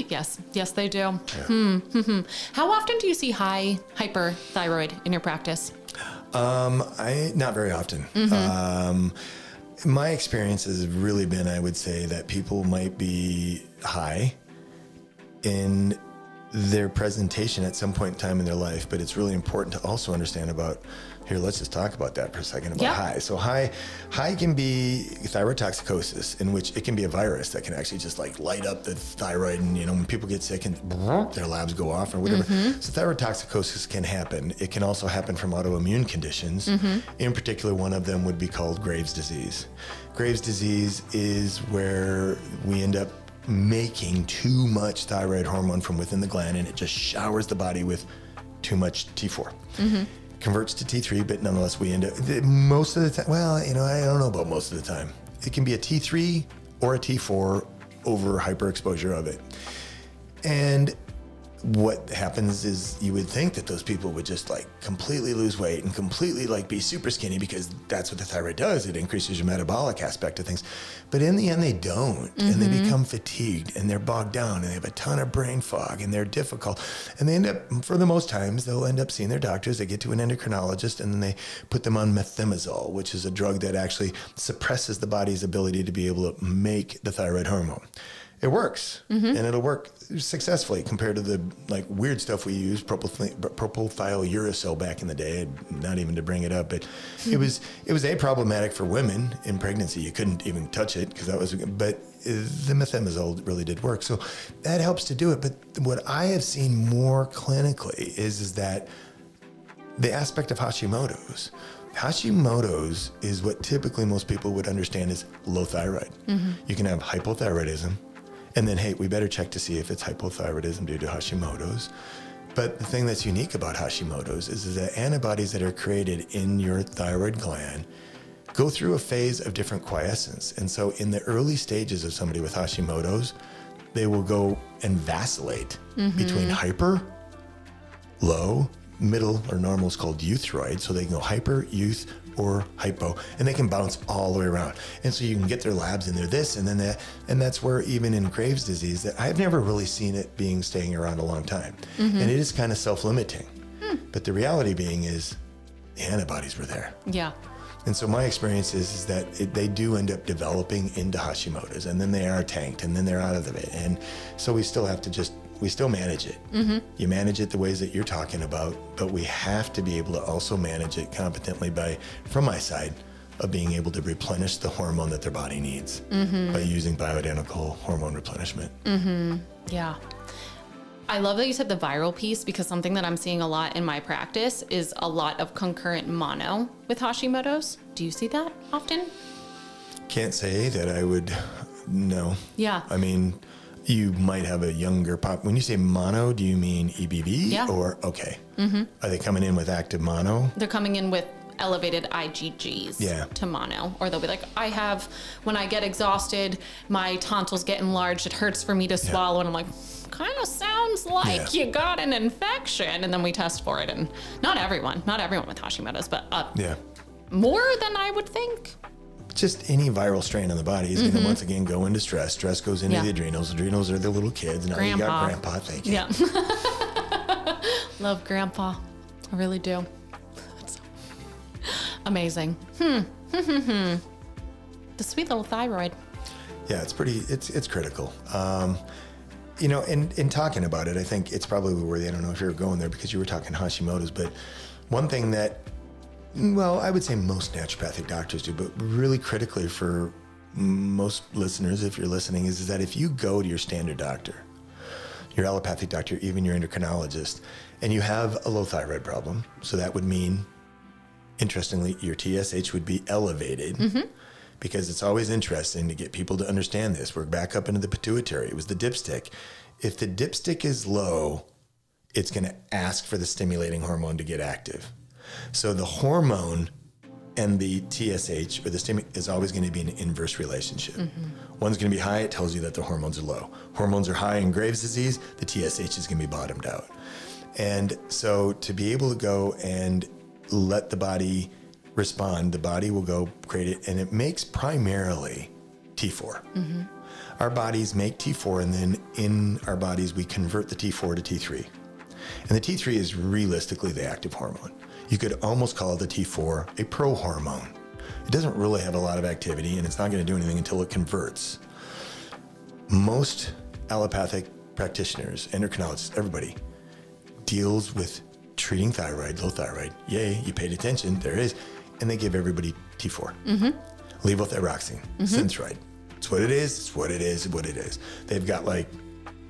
Yes. Yes, they do. Yeah. How often do you see high hyperthyroid in your practice? Not very often. My experience has really been, I would say, that people might be high in their presentation at some point in time in their life, but it's really important to also understand about, here, let's just talk about that for a second, about high. So high can be thyroid toxicosis, in which it can be a virus that can actually just like light up the thyroid, and when people get sick and their labs go off or whatever. So thyroid toxicosis can happen. It can also happen from autoimmune conditions. In particular, one of them would be called Graves' disease. Graves' disease is where we end up making too much thyroid hormone from within the gland, and it just showers the body with too much T4. Converts to T3, but nonetheless we end up, most of the time, well, I don't know about most of the time. It can be a T3 or a T4 over hyperexposure of it. And what happens is you would think that those people would just like completely lose weight and completely like be super skinny, because that's what the thyroid does. It increases your metabolic aspect of things. But in the end, they don't. And they become fatigued, and they're bogged down, and they have a ton of brain fog, and they're difficult. And they end up, for the most times, they'll end up seeing their doctors. They get to an endocrinologist, and then they put them on methimazole, which is a drug that actually suppresses the body's ability to be able to make the thyroid hormone. It works, and it'll work successfully compared to the like weird stuff we used, propylthiouracil back in the day. Not even to bring it up, but it was problematic for women in pregnancy. You couldn't even touch it because that was. But the methimazole really did work, so that helps to do it. But what I have seen more clinically is that the aspect of Hashimoto's. Hashimoto's is what typically most people would understand as low thyroid. You can have hypothyroidism. And then, hey, we better check to see if it's hypothyroidism due to Hashimoto's. But the thing that's unique about Hashimoto's is that antibodies that are created in your thyroid gland go through a phase of different quiescence. And so in the early stages of somebody with Hashimoto's, they will go and vacillate between hyper, low, middle, or normal is called euthyroid. So they can go hyper, euth, or hypo, and they can bounce all the way around. And so you can get their labs in there, this and then that, and that's where even in Graves' disease, that I've never really seen it staying around a long time. And it is kind of self-limiting. But the reality being is the antibodies were there. Yeah. And so my experience is that they do end up developing into Hashimoto's, and then they are tanked, and then they're out of it. And so we still have to we still manage it. You manage it the ways that you're talking about, but we have to be able to also manage it competently from my side, of being able to replenish the hormone that their body needs by using bioidentical hormone replenishment. Yeah. I love that you said the viral piece, because something that I'm seeing a lot in my practice is a lot of concurrent mono with Hashimoto's. Do you see that often? Can't say that I would know. Yeah. I mean, you might have a younger pop. When you say mono, do you mean EBV? Yeah. Or, okay. Are they coming in with active mono? They're coming in with elevated IgGs to mono. Or they'll be like, when I get exhausted, my tonsils get enlarged. It hurts for me to swallow. And I'm like, kind of sounds like you got an infection. And then we test for it. And not everyone with Hashimoto's, but more than I would think. Just any viral strain on the body is going to once again go into stress. Stress goes into the adrenals. Adrenals are the little kids. Now you got grandpa. Thank you. Yeah. Love grandpa. I really do. That's amazing. The sweet little thyroid. Yeah, it's critical. In talking about it, I think it's probably worthy. I don't know if you're going there because you were talking Hashimoto's, but one thing that, well, I would say most naturopathic doctors do, but really critically for most listeners, if you're listening, is that if you go to your standard doctor, your allopathic doctor, even your endocrinologist, and you have a low thyroid problem, so that would mean, interestingly, your TSH would be elevated, because it's always interesting to get people to understand this. We're back up into the pituitary. It was the dipstick. If the dipstick is low, it's going to ask for the stimulating hormone to get active. So the hormone and the TSH, or the stimulant, is always going to be an inverse relationship. One's going to be high, it tells you that the hormones are low. Hormones are high in Graves' disease, the TSH is going to be bottomed out. And so to be able to go and let the body respond, the body will go create it, and it makes primarily T4. Our bodies make T4, and then in our bodies, we convert the T4 to T3. And the T3 is realistically the active hormone. You could almost call the T4 a pro-hormone, It doesn't really have a lot of activity, and it's not going to do anything until it converts. Most allopathic practitioners, endocrinologists, everybody deals with treating thyroid, low thyroid. Yay, you paid attention, there it is. And they give everybody T4. Levothyroxine, Synthroid. It's what it is, it's what it is, it's what it is. They've got like,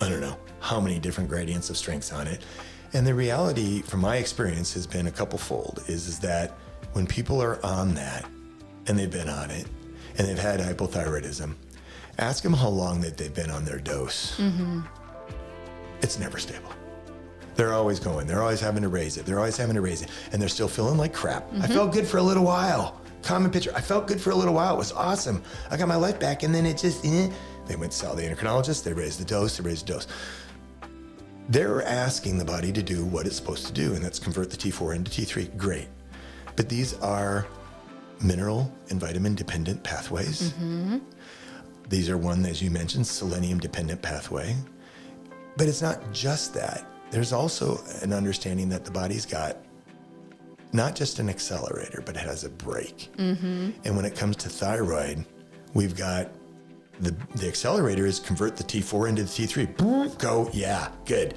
I don't know how many different gradients of strengths on it. And the reality, from my experience, has been a couple-fold, is that when people are on that, and they've been on it, and they've had hypothyroidism, ask them how long that they've been on their dose. It's never stable. They're always going. They're always having to raise it. They're always having to raise it. And they're still feeling like crap. I felt good for a little while. Common picture. I felt good for a little while. It was awesome. I got my life back. And then it just, They went to saw the endocrinologist. They raised the dose. They raised the dose. They're asking the body to do what it's supposed to do, and that's convert the T4 into T3. Great. But these are mineral and vitamin dependent pathways. These are one, as you mentioned, selenium dependent pathway. But it's not just that. There's also an understanding that the body's got not just an accelerator, but it has a brake. And when it comes to thyroid, we've got the accelerator is convert the T4 into the T3. Go, yeah, good.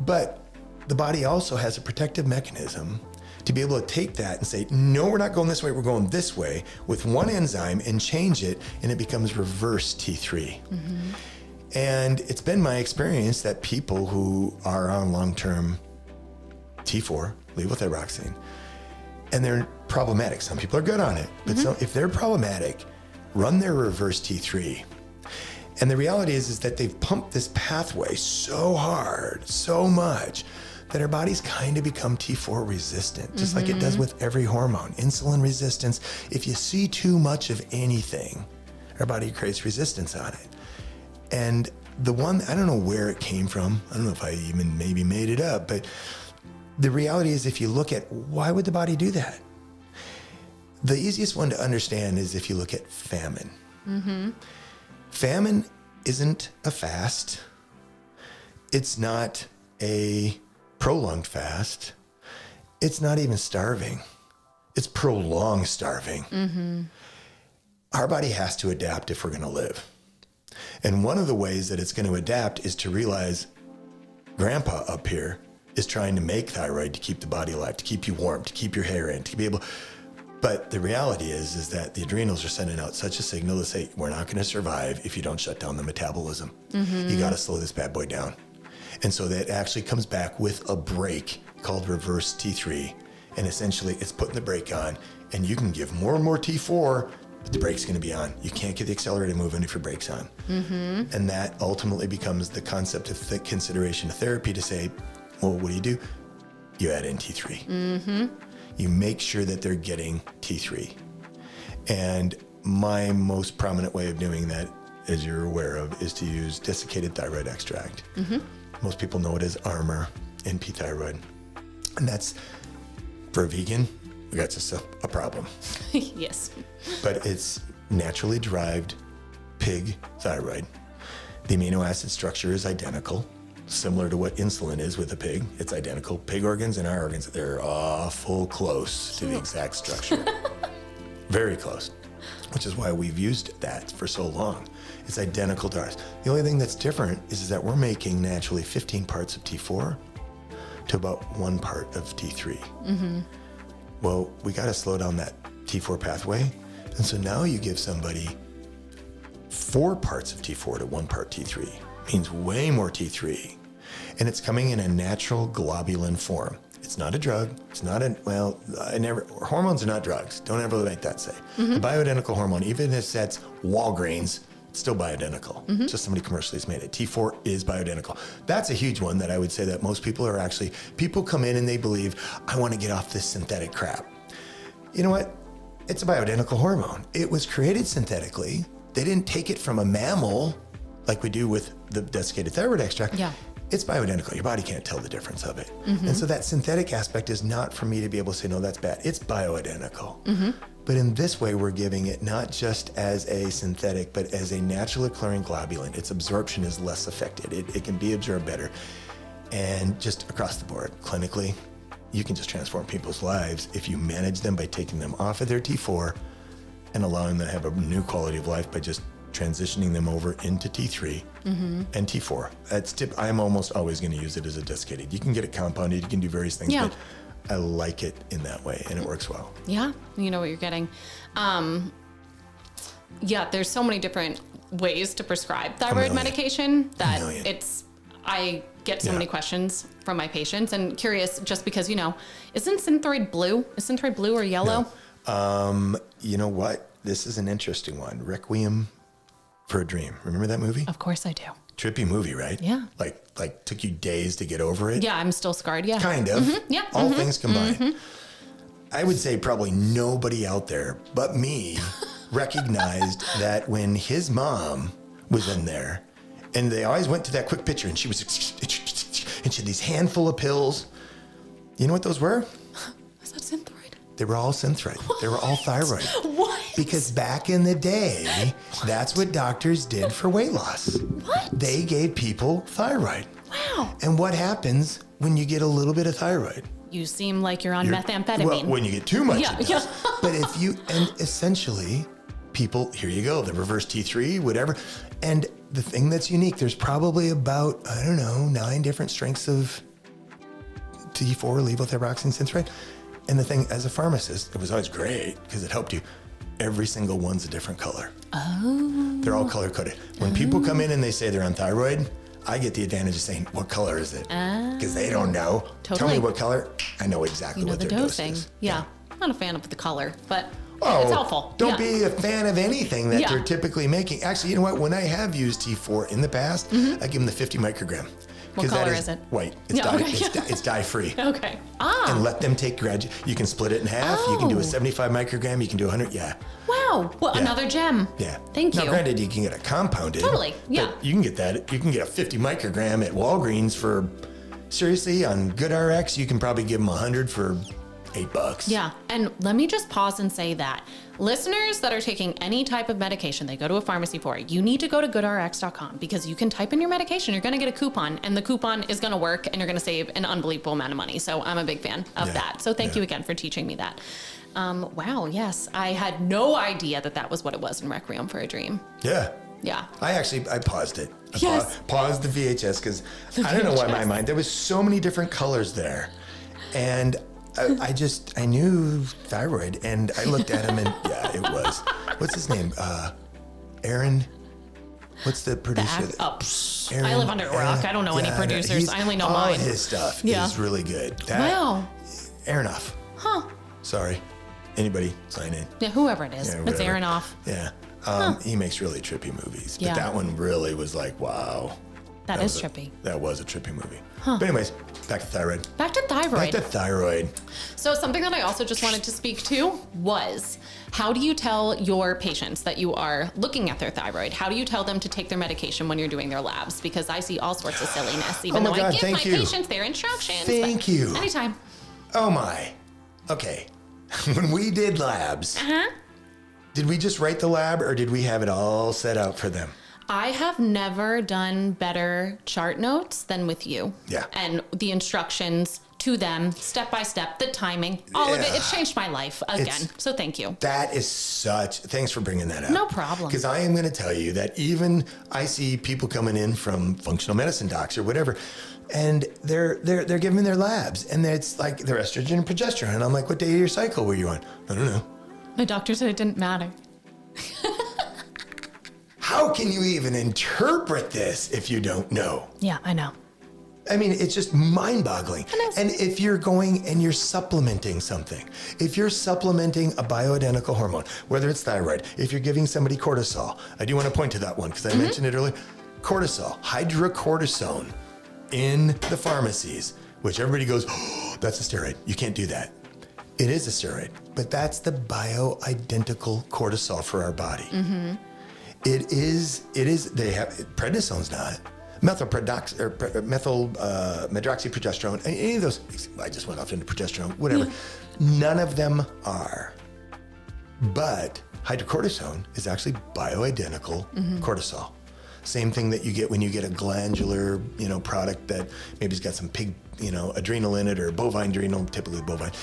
But the body also has a protective mechanism to be able to take that and say, no, we're not going this way, we're going this way with one enzyme and change it, and it becomes reverse T3. And it's been my experience that people who are on long-term T4, levothyroxine, and they're problematic. Some people are good on it, but so if they're problematic, run their reverse T3. And the reality is that they've pumped this pathway so hard, so much, that our bodies kind of become T4 resistant, just like it does with every hormone. Insulin resistance, if you see too much of anything, our body creates resistance on it. And the one, I don't know where it came from. I don't know if I even maybe made it up, but the reality is if you look at why would the body do that? The easiest one to understand is if you look at famine. Famine isn't a fast. It's not a prolonged fast. It's not even starving. It's prolonged starving. Our body has to adapt if we're going to live. And one of the ways that it's going to adapt is to realize grandpa up here is trying to make thyroid to keep the body alive, to keep you warm, to keep your hair in, to be able. But the reality is that the adrenals are sending out such a signal to say, we're not going to survive if you don't shut down the metabolism. You got to slow this bad boy down. And so that actually comes back with a brake called reverse T3. And essentially it's putting the brake on, and you can give more and more T4, but the brake's going to be on. You can't get the accelerator moving if your brake's on. And that ultimately becomes the concept of consideration of therapy to say, well, what do? You add in T3. You make sure that they're getting T3. And my most prominent way of doing that, as you're aware of, is to use desiccated thyroid extract. Most people know it as Armour NP thyroid. And that's, for a vegan, that's just a problem. Yes. But it's naturally derived pig thyroid. The amino acid structure is identical, similar to what insulin is with a pig. It's identical. Pig organs and our organs, they're awful close to the exact structure. Very close, which is why we've used that for so long. It's identical to ours. The only thing that's different is that we're making naturally 15 parts of T4 to about 1 part of T3. Well, we got to slow down that T4 pathway. And so now you give somebody 4 parts of T4 to 1 part T3. Means way more T3. And it's coming in a natural globulin form. It's not a drug. It's not a, well, hormones are not drugs. Don't ever make that say. The bioidentical hormone, even if that's Walgreens, it's still bioidentical. Just somebody commercially has made it. T4 is bioidentical. That's a huge one that I would say that most people are actually, people come in and they believe, I want to get off this synthetic crap. You know what? It's a bioidentical hormone. It was created synthetically. They didn't take it from a mammal like we do with the desiccated thyroid extract. It's bioidentical. Your body can't tell the difference of it. And so that synthetic aspect is not for me to be able to say, no, that's bad. It's bioidentical. But in this way, we're giving it not just as a synthetic, but as a naturally occurring globulin. Its absorption is less affected. It can be absorbed better. And just across the board, clinically, you can just transform people's lives if you manage them by taking them off of their T4, and allowing them to have a new quality of life by just transitioning them over into T3 and T4. I'm almost always going to use it as a desiccated. You can get it compounded, you can do various things, but I like it in that way, and it works well. Yeah, you know what you're getting. There's so many different ways to prescribe thyroid medication that I get so many questions from my patients, and curious just because, isn't Synthroid blue? Is Synthroid blue or yellow? No. You know what? This is an interesting one. Requiem for a Dream. Remember that movie? Of course I do. Trippy movie, right? Yeah. Like took you days to get over it? Yeah, I'm still scarred, yeah. Kind of. Yeah. All things combined. I would say probably nobody out there but me recognized that when his mom was in there, and they always went to that quick picture, and she was, and she had these handful of pills. You know what those were? Is that Synthroid? They were all Synthroid. What? They were all thyroid. What? Because back in the day, that's what doctors did for weight loss. What? They gave people thyroid. Wow. And what happens when you get a little bit of thyroid? You seem like you're on methamphetamine. Well, when you get too much, yeah, it does. But and essentially, people, here you go, the reverse T3, whatever. And the thing that's unique, there's probably about, 9 different strengths of T4, levothyroxine, Synthroid. And the thing, as a pharmacist, it was always great because it helped you. Every single one's a different color. Oh. They're all color coded. When people come in and they say they're on thyroid, I get the advantage of saying, what color is it? Because they don't know. Totally. Tell me what color. I know exactly what their dose is. Yeah. I'm not a fan of the color, but it's helpful. Don't be a fan of anything that they're typically making. Actually, you know what? When I have used T4 in the past, I give them the 50 microgram. What color is it? White. It's dye-free. Okay. And let them take you can split it in half. You can do a 75 microgram. You can do 100. Yeah. Wow. Well, another gem. Yeah. Thank you. Now, granted, you can get a compounded. Totally. Yeah. But you can get that. You can get a 50 microgram at Walgreens for, seriously, on GoodRx, you can probably give them 100 for $8. Yeah. And let me just pause and say that listeners that are taking any type of medication they go to a pharmacy for, you need to go to goodrx.com because you can type in your medication. You're going to get a coupon, and the coupon is going to work, and you're going to save an unbelievable amount of money. So I'm a big fan of that. So thank you again for teaching me that. Wow. Yes. I had no idea that was what it was in Requiem for a Dream. Yeah. Yeah. I paused it. Yes. Paused the VHS because I don't know why my mind, there was so many different colors there. And I knew thyroid, and I looked at him, and it was. What's his name? Aaron. What's the producer? Aaron, I live under a rock. I don't know any producers. I only know mine. All his stuff is really good. Wow. Aronoff. Huh. Sorry. Anybody sign in? Yeah, whoever it is. It's Aronoff. Yeah. He makes really trippy movies. But that one really was like, wow. That is trippy. That was a trippy movie. But anyways, back to thyroid. Back to thyroid. So something that I also just wanted to speak to was, how do you tell your patients that you are looking at their thyroid? How do you tell them to take their medication when you're doing their labs? Because I see all sorts of silliness, even though I give my patients their instructions. Thank you. Anytime. Oh my. Okay. When we did labs, did we just write the lab, or did we have it all set out for them? I have never done better chart notes than with you. Yeah. And the instructions to them, step by step, the timing, all of it. It's changed my life again. So thank you. That is thanks for bringing that up. No problem. Because I am going to tell you that even I see people coming in from functional medicine docs or whatever, and they're giving me their labs, and it's like their estrogen and progesterone. And I'm like, what day of your cycle were you on? I don't know. My doctor said it didn't matter. How can you even interpret this if you don't know? Yeah, I know. I mean, it's just mind-boggling. And if you're going and you're supplementing something, if you're supplementing a bioidentical hormone, whether it's thyroid, if you're giving somebody cortisol, I do want to point to that one because I mentioned it earlier. Cortisol, hydrocortisone in the pharmacies, which everybody goes, oh, that's a steroid. You can't do that. It is a steroid, but that's the bioidentical cortisol for our body. It is, they have, prednisone's not. Medroxyprogesterone, any of those, I just went off into progesterone, whatever. None of them are. But hydrocortisone is actually bioidentical cortisol. Same thing that you get when you get a glandular, product that maybe has got some pig, adrenal in it, or bovine adrenal, typically bovine.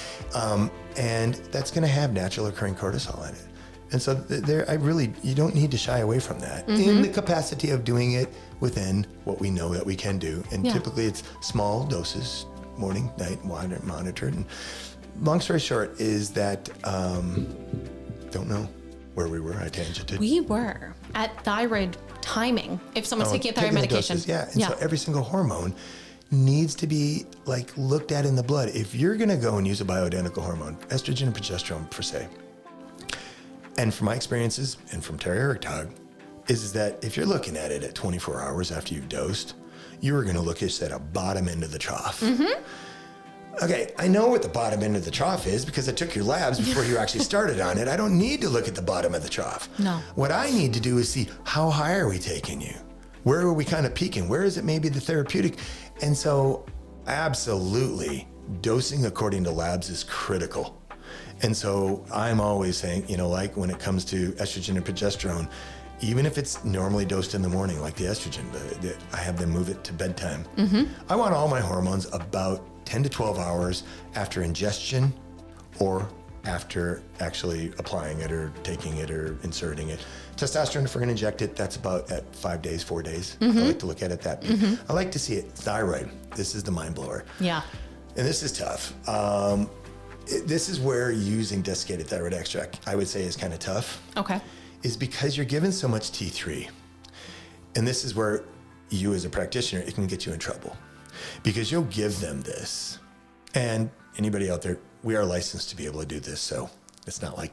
And that's going to have natural occurring cortisol in it. And so you don't need to shy away from that in the capacity of doing it within what we know that we can do. And typically it's small doses, morning, night, monitored. And long story short is that, don't know where we were. I tangented. We were at thyroid timing. If someone's taking a thyroid medication. Doses, so every single hormone needs to be like looked at in the blood. If you're going to go and use a bioidentical hormone, estrogen and progesterone per se, and from my experiences and from Terry Hertog, is that if you're looking at it at 24 hours after you've dosed, you are going to look at a bottom end of the trough. Okay, I know what the bottom end of the trough is because I took your labs before you actually started on it. I don't need to look at the bottom of the trough. No. What I need to do is see how high are we taking you? Where are we kind of peaking? Where is it maybe the therapeutic? And so absolutely dosing according to labs is critical. And so I'm always saying, like when it comes to estrogen and progesterone, even if it's normally dosed in the morning, like the estrogen, I have them move it to bedtime. I want all my hormones about 10 to 12 hours after ingestion or after actually applying it or taking it or inserting it. Testosterone, if we're going to inject it, that's about at 5 days, 4 days. I like to look at it that big. I like to see it. Thyroid, this is the mind blower. Yeah. And this is tough. This is where using desiccated thyroid extract, I would say, is kind of tough. Okay. Is because you're given so much T3. And this is where you as a practitioner, it can get you in trouble. Because you'll give them this. And anybody out there, we are licensed to be able to do this. So it's not like,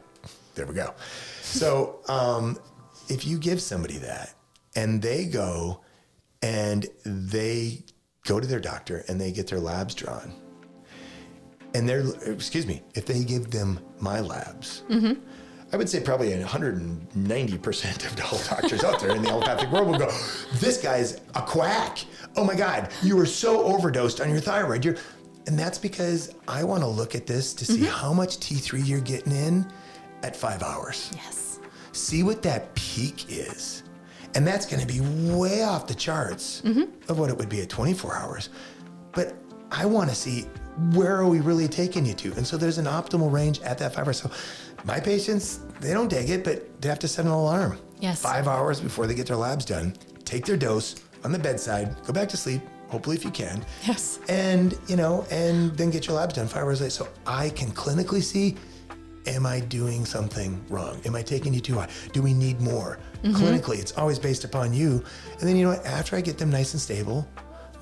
there we go. So if you give somebody that and they go to their doctor and they get their labs drawn, and if they give them my labs, I would say probably 190% of all doctors out there in the allopathic world will go, this guy's a quack. Oh my God, you were so overdosed on your thyroid. And that's because I want to look at this to see how much T3 you're getting in at 5 hours. Yes. See what that peak is. And that's going to be way off the charts of what it would be at 24 hours. But I want to see, where are we really taking you to? And so there's an optimal range at that 5 hours. So my patients, they don't take it, but they have to set an alarm. Yes. 5 hours before they get their labs done, take their dose on the bedside, go back to sleep, hopefully if you can. Yes. And, and then get your labs done 5 hours later. So I can clinically see, am I doing something wrong? Am I taking you too high? Do we need more? Clinically, it's always based upon you. And then, after I get them nice and stable,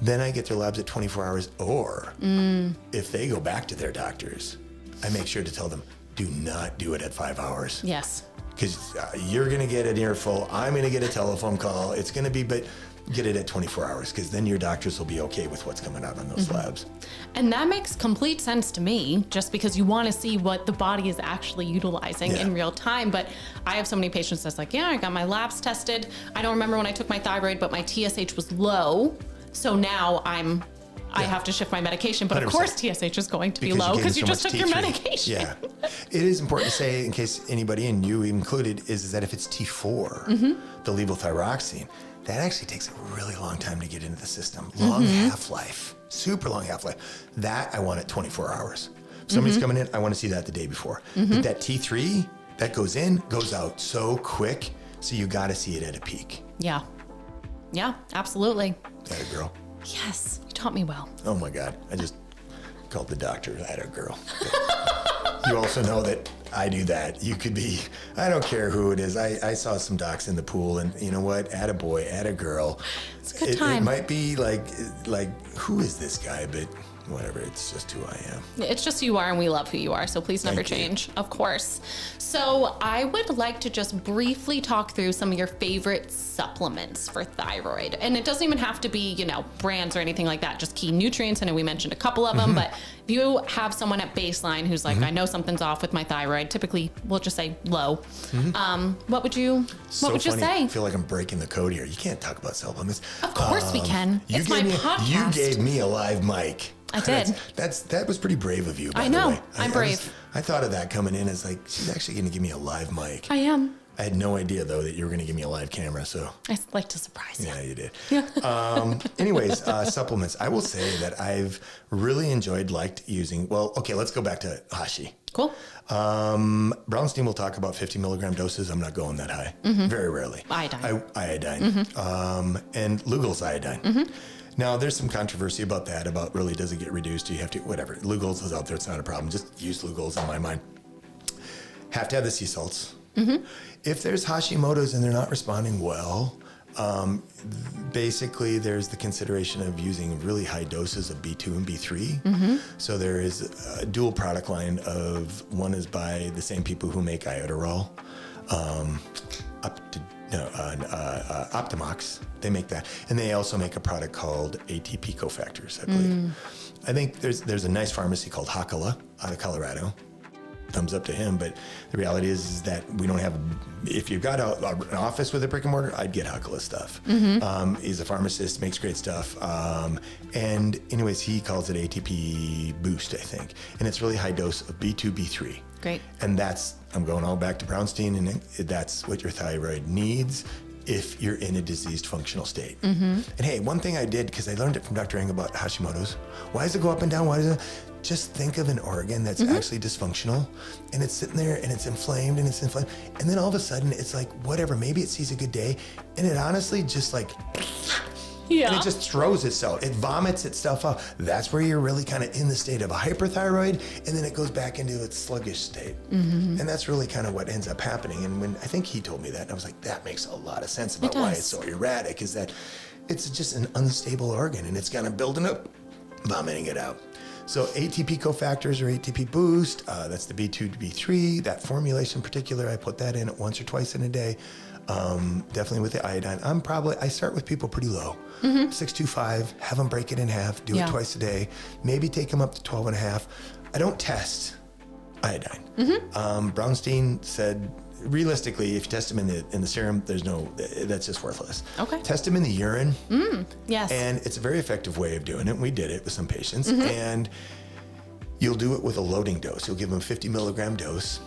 then I get their labs at 24 hours. Or if they go back to their doctors, I make sure to tell them, do not do it at 5 hours. Yes. Because you're going to get an earful. I'm going to get a telephone call. It's going to be, but get it at 24 hours because then your doctors will be okay with what's coming out on those labs. And that makes complete sense to me, just because you want to see what the body is actually utilizing in real time. But I have so many patients that's like, I got my labs tested. I don't remember when I took my thyroid, but my TSH was low. So now I have to shift my medication, but 100%. Of course TSH is going to be low because you just took your medication. Yeah. It is important to say, in case anybody, and you included, is that if it's T4, the levothyroxine, that actually takes a really long time to get into the system. Long half-life, super long half-life. That I want at 24 hours. If somebody's coming in, I want to see that the day before. But that T3, that goes in, goes out so quick, so you got to see it at a peak. Yeah. Yeah, absolutely. That a girl? Yes, you taught me well. Oh my God, I just called the doctor that a girl. You also know that I do that. You could be, I don't care who it is. I saw some docs in the pool, and you know what? Add a boy, add a girl. It's a good time. It might be like, who is this guy? But whatever, it's just who I am. It's just who you are, and we love who you are, so please never change, of course. So I would like to just briefly talk through some of your favorite supplements for thyroid. And it doesn't even have to be, brands or anything like that, just key nutrients. I know we mentioned a couple of them, but if you have someone at baseline who's like, I know something's off with my thyroid, typically we'll just say low. What would you say? I feel like I'm breaking the code here. You can't talk about supplements. Of course we can. It's my podcast. You gave me a live mic. I did. That was pretty brave of you, by I know. the way. I'm brave. I thought of that coming in as like, she's actually going to give me a live mic. I am. I had no idea, though, that you were going to give me a live camera. So I like to surprise you. Yeah, you did. Yeah. Anyways, supplements. I will say that I've really liked using, well, okay, let's go back to Hashi. Cool. Brownstein will talk about 50 milligram doses. I'm not going that high. Very rarely. Iodine. Iodine. And Lugol's iodine. Now, there's some controversy about that, about really does it get reduced? Do you have to, whatever. Lugol's is out there. It's not a problem. Just use Lugol's in my mind. Have to have the sea salts. If there's Hashimoto's and they're not responding well, basically there's the consideration of using really high doses of B2 and B3. So there is a dual product line of, one is by the same people who make iodoral, Optimox. They make that, and they also make a product called ATP cofactors, I believe. I think there's a nice pharmacy called Hakala out of Colorado. Thumbs up to him, but the reality is that we don't have, if you've got an office with a brick and mortar, I'd get Hakala stuff. He's a pharmacist, makes great stuff. And anyways, he calls it ATP Boost, I think. And it's really high dose of B2, B3. Great. And that's, I'm going all back to Brownstein, and that's what your thyroid needs if you're in a diseased functional state. And hey, one thing I did, because I learned it from Dr. Eng about Hashimoto's, why does it go up and down? Why does it? Just think of an organ that's actually dysfunctional, and it's sitting there and it's inflamed and it's inflamed. And then all of a sudden it's like, whatever, maybe it sees a good day. And it honestly just like, and it just throws itself. It vomits itself out. That's where you're really kind of in the state of a hyperthyroid, and then it goes back into its sluggish state. And that's really kind of what ends up happening. And when I think he told me that, and I was like, that makes a lot of sense about why it's so erratic, is that it's just an unstable organ, and it's kind of building up, vomiting it out. So ATP cofactors or ATP Boost, that's the B2 to B3. That formulation in particular, I put that in once or twice in a day. Definitely with the iodine. I start with people pretty low. 625, have them break it in half, do it twice a day, maybe take them up to 12 and a half. I don't test iodine. Brownstein said, realistically, if you test them in the serum, that's just worthless. Okay. Test them in the urine. Yes. And it's a very effective way of doing it. We did it with some patients, and you'll do it with a loading dose. You'll give them a 50 milligram dose.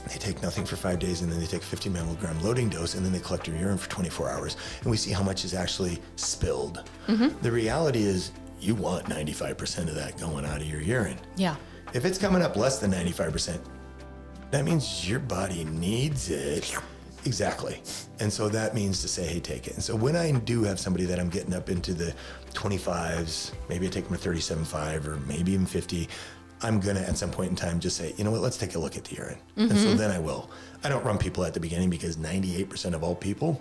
They take nothing for 5 days, and then they take a 50 milligram loading dose, and then they collect your urine for 24 hours, and we see how much is actually spilled. The reality is you want 95% of that going out of your urine. Yeah. If it's coming up less than 95%, that means your body needs it. Exactly. And so that means to say, hey, take it. And so when I do have somebody that I'm getting up into the 25s, maybe I take them to 37.5 or maybe even 50, I'm going to, at some point in time, just say, you know what, let's take a look at the urine. And so then I will. I don't run people at the beginning, because 98% of all people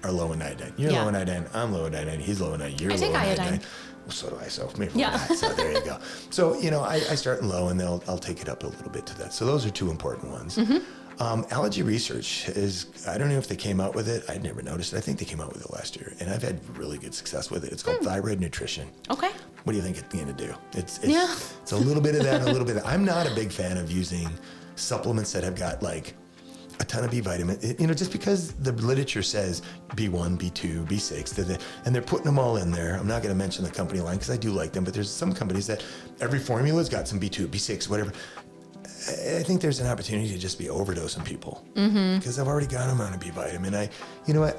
are low in iodine. You're low in iodine, I'm low in iodine, he's low in iodine, you're low in iodine. Well, so do I, so maybe not. So there you go. So, I start in low, and then I'll take it up a little bit to that. So those are two important ones. Allergy research is, I don't know if they came out with it. I'd never noticed it. I think they came out with it last year, and I've had really good success with it. It's called thyroid nutrition. Okay. What do you think it's going to do? It's a little bit of that, and a little bit of that. I'm not a big fan of using supplements that have got like a ton of B vitamin, just because the literature says B1, B2, B6, and they're putting them all in there. I'm not going to mention the company line because I do like them, but there's some companies that every formula's got some B2, B6, whatever. I think there's an opportunity to just be overdosing people, because I've already got them on a B vitamin. I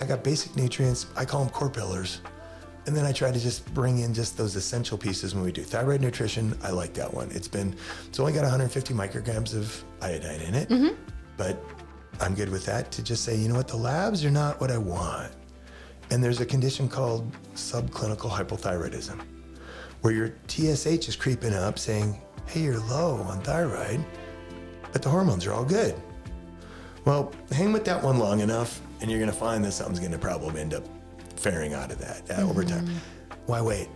got basic nutrients. I call them core pillars. And then I try to just bring in just those essential pieces when we do thyroid nutrition. I like that one. It's only got 150 micrograms of iodine in it, but I'm good with that, to just say, you know what, the labs are not what I want. And there's a condition called subclinical hypothyroidism, where your TSH is creeping up saying, hey, you're low on thyroid, but the hormones are all good. Well, hang with that one long enough, and you're going to find that something's going to probably end up faring out of that over time. Why wait?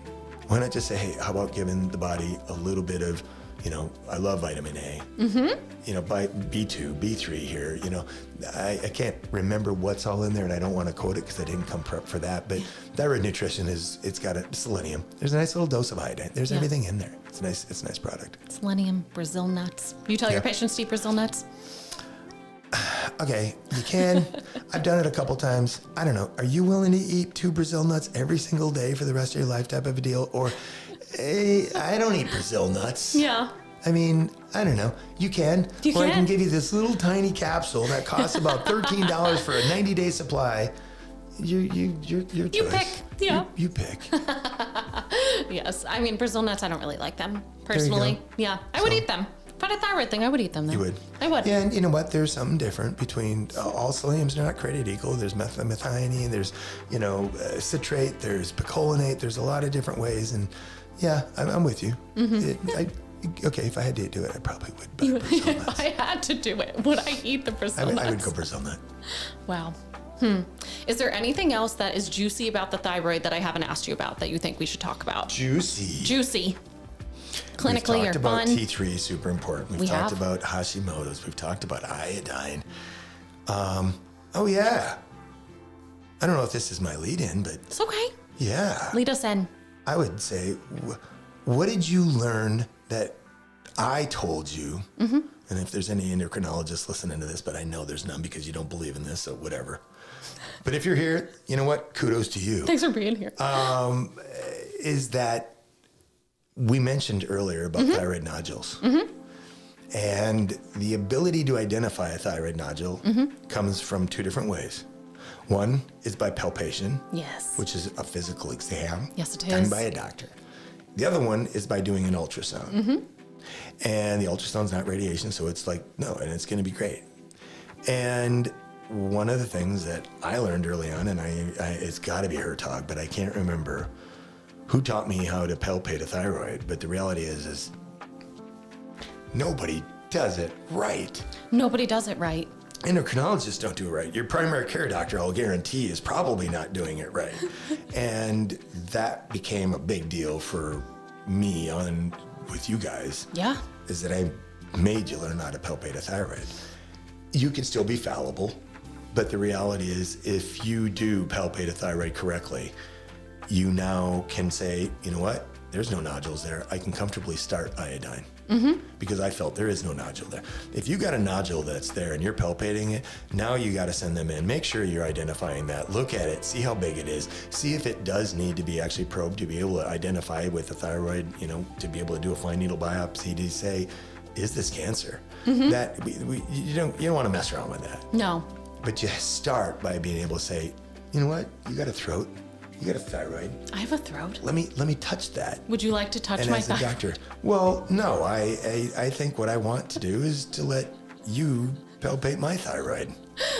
Why not just say, hey, how about giving the body a little bit of, I love vitamin A, by B2, B3 here, I can't remember what's all in there, and I don't want to quote it because I didn't come prepped for that, but thyroid nutrition it's got selenium. There's a nice little dose of iodine. There's everything in there. It's a nice product. Selenium, Brazil nuts. You tell your patients to eat Brazil nuts? Okay, you can. I've done it a couple times. I don't know. Are you willing to eat 2 Brazil nuts every single day for the rest of your life type of a deal? Or, hey, I don't eat Brazil nuts. Yeah. I mean, I don't know. You can. Or I can give you this little tiny capsule that costs about $13 for a 90-day supply. Your choice. You pick. Yeah. You pick. Yes. I mean, Brazil nuts, I don't really like them personally. Yeah. I would eat them. If I had a thyroid thing, I would eat them though. You would? I would. Yeah, and you know what? There's something different between all psylliums. They're not created equal. There's methionine, there's, citrate, there's picolinate. There's a lot of different ways. And yeah, I'm with you. Okay, if I had to do it, I probably would. But if I had to do it, would I eat the Brazil nuts? I would go Brazil nut. Wow. Is there anything else that is juicy about the thyroid that I haven't asked you about that you think we should talk about? Juicy. Clinically or fun? We've talked about T3, super important. We've talked about Hashimoto's. We've talked about iodine. Oh, yeah. I don't know if this is my lead in, but... It's okay. Yeah. Lead us in. I would say, what did you learn that I told you? And if there's any endocrinologists listening to this, but I know there's none because you don't believe in this, so whatever. But if you're here, you know what? Kudos to you. Thanks for being here. Is that we mentioned earlier about thyroid nodules. And the ability to identify a thyroid nodule comes from two different ways. One is by palpation, which is a physical exam done by a doctor. The other one is by doing an ultrasound. And the ultrasound's not radiation, so it's like, no, and it's going to be great. And one of the things that I learned early on, and it's got to be Hertog, but I can't remember who taught me how to palpate a thyroid, but the reality is nobody does it right. Nobody does it right. Endocrinologists don't do it right. Your primary care doctor, I'll guarantee, is probably not doing it right. And that became a big deal for me with you guys. Yeah. Is that I made you learn how to palpate a thyroid. You can still be fallible, but the reality is if you do palpate a thyroid correctly, you now can say, you know what? There's no nodules there. I can comfortably start iodine because I felt there is no nodule there. If you got a nodule that's there and you're palpating it, now you got to send them in. Make sure you're identifying that. Look at it. See how big it is. See if it does need to be actually probed to be able to identify with the thyroid, to be able to do a fine needle biopsy to say, is this cancer? That you don't want to mess around with that. No. But you start by being able to say, you know what? You got a throat. You got a thyroid. I have a throat. Let me touch that. Would you like to touch my thyroid? And as a doctor, well, no. I think what I want to do is to let you palpate my thyroid.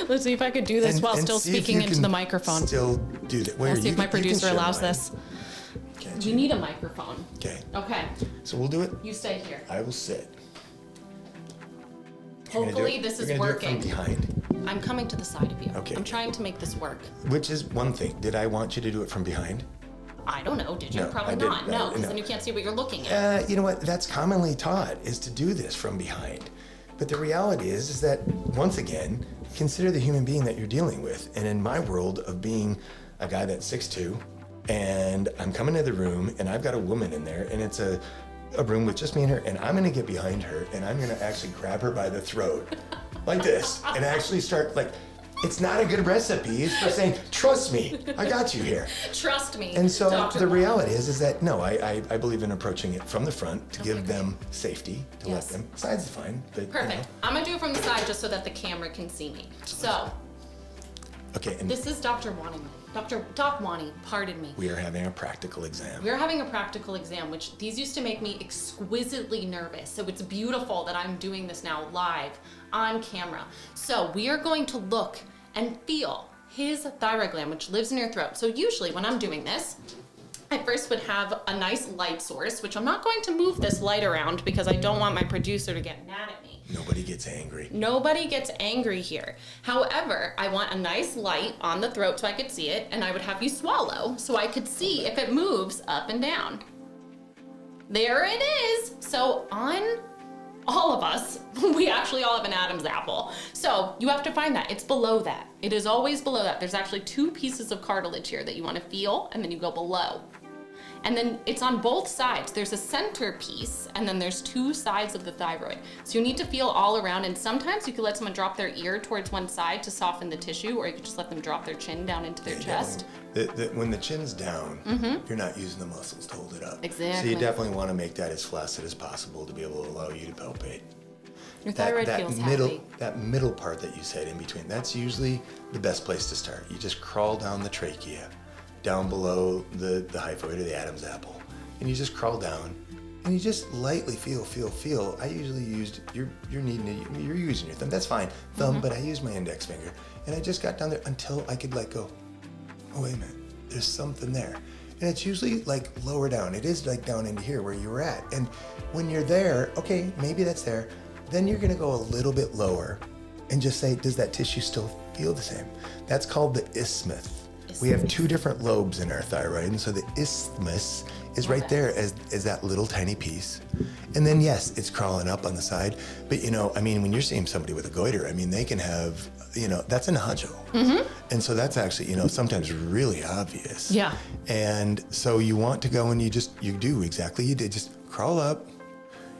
Let's see if I could do this while still speaking into the microphone. Still do that. I'll see if my producer allows this. We need a microphone. Okay. Okay. So we'll do it. You stay here. I will sit. Hopefully this is working. Do it from behind. I'm coming to the side of you. Okay. I'm trying to make this work. Which is one thing. Did I want you to do it from behind? I don't know. Did you? No, probably not. No, because then you can't see what you're looking at. You know what? That's commonly taught, is to do this from behind. But the reality is that, once again, consider the human being that you're dealing with. And in my world of being a guy that's 6'2", and I'm coming to the room, and I've got a woman in there, and it's a room with just me and her, and I'm gonna get behind her, and I'm gonna actually grab her by the throat, like this, and actually start, it's not a good recipe. It's for saying, trust me, I got you here. Trust me. And so Dr. the reality is that, no, I believe in approaching it from the front to give them safety, to let them. Sides is fine. But, perfect. I'm gonna do it from the side just so that the camera can see me. So, okay. And this is Dr. Wanni. Doc Wanni, pardon me. We are having a practical exam. We are having a practical exam, which these used to make me exquisitely nervous. So it's beautiful that I'm doing this now live on camera. So we are going to look and feel his thyroid gland, which lives in your throat. So usually when I'm doing this, I first would have a nice light source, which I'm not going to move this light around because I don't want my producer to get mad at me. Nobody gets angry. Nobody gets angry here. However, I want a nice light on the throat so I could see it, and I would have you swallow so I could see if it moves up and down. There it is. So on all of us, we actually all have an Adam's apple. So you have to find that. It's below that. It is always below that. There's actually two pieces of cartilage here that you want to feel, and then you go below. And then it's on both sides. There's a center piece, and then there's two sides of the thyroid. So you need to feel all around, and sometimes you could let someone drop their ear towards one side to soften the tissue, or you could just let them drop their chin down into their chest. When the chin's down, you're not using the muscles to hold it up. Exactly. So you definitely want to make that as flaccid as possible to be able to allow you to palpate. Your thyroid feels happy. That middle part that you said in between, that's usually the best place to start. You just crawl down the trachea, down below the hyphoid or the Adam's apple, and you just crawl down, and you just lightly feel. I usually used you're using your thumb. That's fine, thumb, but I used my index finger, and I just got down there until I could let go. Oh wait a minute, there's something there, and it's usually like lower down. It is like down into here where you were at, and when you're there, okay, maybe that's there. Then you're gonna go a little bit lower and just say, does that tissue still feel the same? That's called the isthmus. We have two different lobes in our thyroid, and so the isthmus is right there as that little tiny piece. And then yes, it's crawling up on the side, but when you're seeing somebody with a goiter, they can have, that's a nodule. And so that's actually, sometimes really obvious. Yeah. And so you want to go and you do exactly you did, just crawl up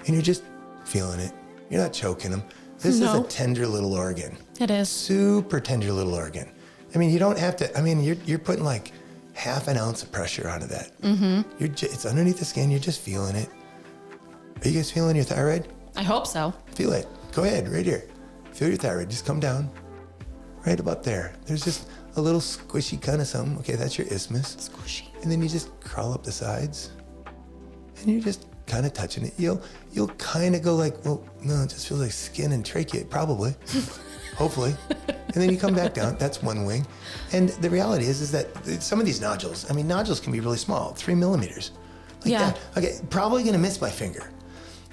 and you're just feeling it. You're not choking them. This is a tender little organ. It is. Super tender little organ. You don't have to, you're putting like half an ounce of pressure onto that. It's underneath the skin. You're just feeling it. Are you guys feeling your thyroid? I hope so. Feel it. Go ahead, right here. Feel your thyroid. Just come down. Right about there. There's just a little squishy kind of something. Okay, that's your isthmus. Squishy. And then you just crawl up the sides. And you're just kind of touching it. You'll kind of go like, well, no, it just feels like skin and trachea, probably, hopefully. And then you come back down. That's one wing. And the reality is that some of these nodules, nodules can be really small, 3 millimeters. Like that. Okay, probably gonna miss my finger.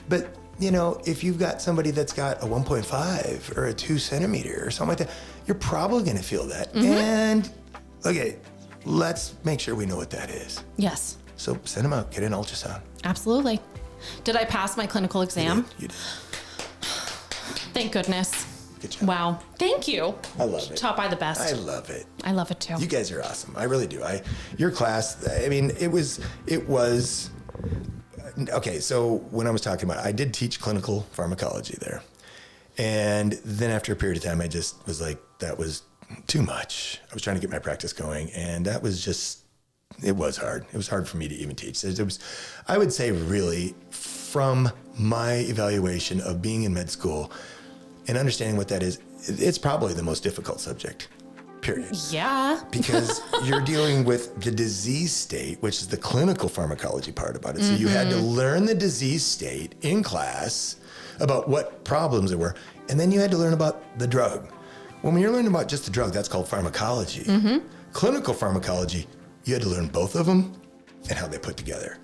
But if you've got somebody that's got a 1.5 or a 2 centimeter or something like that, you're probably gonna feel that. And okay, let's make sure we know what that is. Yes. So send them out, get an ultrasound. Absolutely. Did I pass my clinical exam? You did. Thank goodness. Good job. Wow. Thank you. I love it. Taught by the best. I love it. I love it too. You guys are awesome. I really do. Your class, it was, okay, so when I was talking about it, I did teach clinical pharmacology there. And then after a period of time, I just was like, that was too much. I was trying to get my practice going, and that was just, it was hard. It was hard for me to even teach. It was, I would say really, from my evaluation of being in med school and understanding what that is, it's probably the most difficult subject, period. Yeah. Because you're dealing with the disease state, which is the clinical pharmacology part about it. So you had to learn the disease state in class about what problems there were, and then you had to learn about the drug. When you're learning about just the drug, that's called pharmacology. Clinical pharmacology, you had to learn both of them and how they put together.